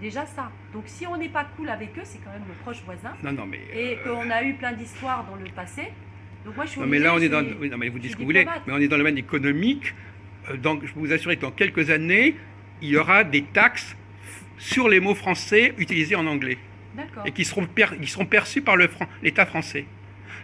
Déjà ça. Donc si on n'est pas cool avec eux, c'est quand même nos proches voisins. Non, mais... Et qu'on a eu plein d'histoires dans le passé. Donc moi, je suis non, mais là, on est dans... Oui, non, mais vous dites ce que vous voulez, mais on est dans le domaine économique. Donc, je peux vous assurer que dans quelques années, il y aura des taxes sur les mots français utilisés en anglais. D'accord. Et qui seront perçus par l'État français.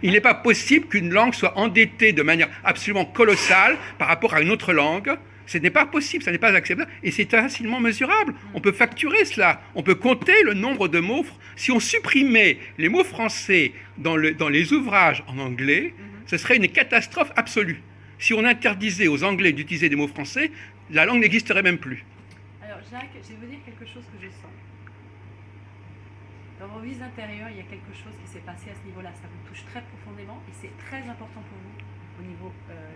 Il n'est pas possible qu'une langue soit endettée de manière absolument colossale par rapport à une autre langue. Ce n'est pas possible, ça n'est pas acceptable. Et c'est facilement mesurable. On peut facturer cela. On peut compter le nombre de mots. Si on supprimait les mots français dans les ouvrages en anglais, ce serait une catastrophe absolue. Si on interdisait aux Anglais d'utiliser des mots français, la langue n'existerait même plus. Alors Jacques, je vais vous dire quelque chose que je sens. Dans vos vies intérieures, il y a quelque chose qui s'est passé à ce niveau-là. Ça vous touche très profondément et c'est très important pour vous au niveau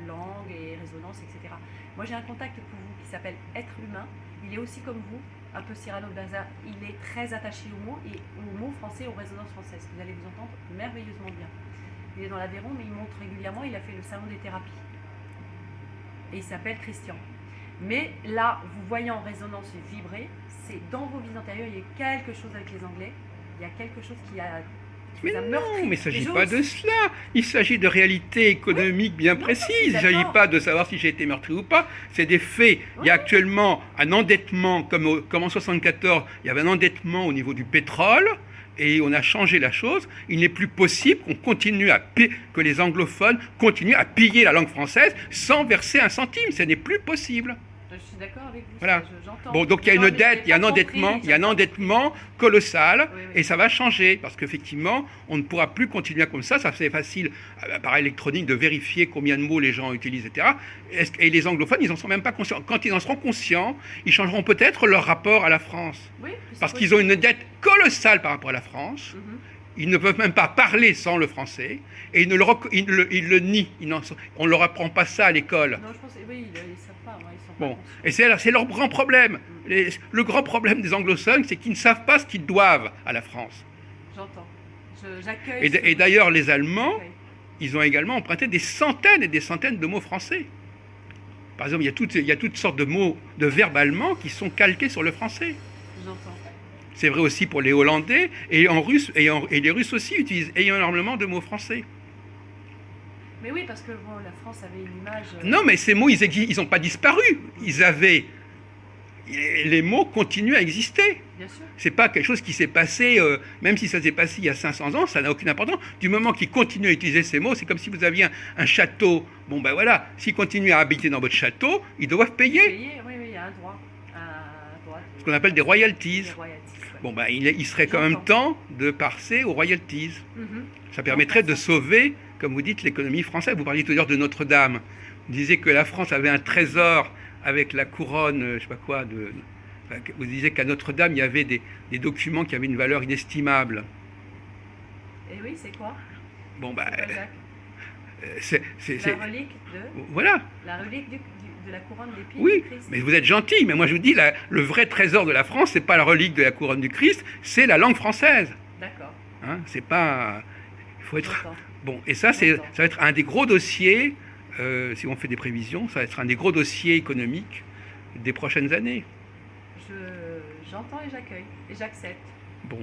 langue et résonance, etc. Moi, j'ai un contact pour vous qui s'appelle Être humain. Il est aussi comme vous, un peu Cyrano de Bergerac. Il est très attaché aux mots et aux mots français, aux résonances françaises. Vous allez vous entendre merveilleusement bien. Il est dans l'Aveyron, mais il montre régulièrement. Il a fait le salon des thérapies. Et il s'appelle Christian. Mais là, vous voyez en résonance vibrer, c'est dans vos vies antérieures, il y a quelque chose avec les Anglais, il y a quelque chose qui mais a non, meurtri. mais il ne s'agit pas de cela. Il s'agit de réalités économiques bien précises. Il ne s'agit pas de savoir si j'ai été meurtri ou pas. C'est des faits. Oui. Il y a actuellement un endettement, comme en 1974, il y avait un endettement au niveau du pétrole. et on a changé la chose. Il n'est plus possible que les anglophones continuent à piller la langue française sans verser un centime. Ce n'est plus possible. Je suis d'accord avec vous. Voilà. J'entends. Bon, donc il y a une dette, il y a un endettement colossal, Oui, oui. et ça va changer parce qu'effectivement, on ne pourra plus continuer comme ça. Ça c'est facile par électronique de vérifier combien de mots les gens utilisent, etc. Et les anglophones, ils n'en sont même pas conscients. Quand ils en seront conscients, ils changeront peut-être leur rapport à la France, Oui, parce qu'ils ont une dette colossale par rapport à la France. Ils ne peuvent même pas parler sans le français, et ils le nient. On ne leur apprend pas ça à l'école. Non, je pense, oui, ils ne savent pas. Ouais, ils sont Bon, pas et c'est leur grand problème. Le grand problème des anglo-saxons, c'est qu'ils ne savent pas ce qu'ils doivent à la France. J'entends. J'accueille. Et d'ailleurs, les Allemands, Oui. ils ont également emprunté des centaines et des centaines de mots français. Par exemple, il y a toutes sortes de mots, de verbes allemands qui sont calqués sur le français. J'entends. C'est vrai aussi pour les Hollandais, et en russe, et les Russes aussi utilisent énormément de mots français. Mais oui, parce que bon, la France avait une image. Non, mais ces mots, ils n'ont pas disparu. Les mots continuent à exister. Bien sûr. C'est pas quelque chose qui s'est passé, même si ça s'est passé il y a 500 ans, ça n'a aucune importance. Du moment qu'ils continuent à utiliser ces mots, c'est comme si vous aviez un château. Bon ben voilà, s'ils continuent à habiter dans votre château, ils doivent payer. Oui, il y a un droit. Ce qu'on appelle des royalties. Des royalties, ouais. Bon ben il serait quand même temps de passer aux royalties. Mhm. Ça permettrait de sauver, comme vous dites, l'économie française. Vous parliez tout à l'heure de Notre-Dame. Vous disiez que la France avait un trésor avec la couronne, je sais pas quoi, vous disiez qu'à Notre-Dame, il y avait des documents qui avaient une valeur inestimable. Et oui, c'est quoi? Bon, bah, c'est la relique de... Voilà. La relique de la couronne d'épines Oui, du Christ. mais vous êtes gentil. Mais moi, je vous dis, le vrai trésor de la France, c'est pas la relique de la couronne du Christ, c'est la langue française. D'accord. Hein, c'est pas... Il faut être... J'entends. Bon, et ça va être un des gros dossiers, si on fait des prévisions, ça va être un des gros dossiers économiques des prochaines années. J'entends et j'accueille. Et j'accepte. Bon.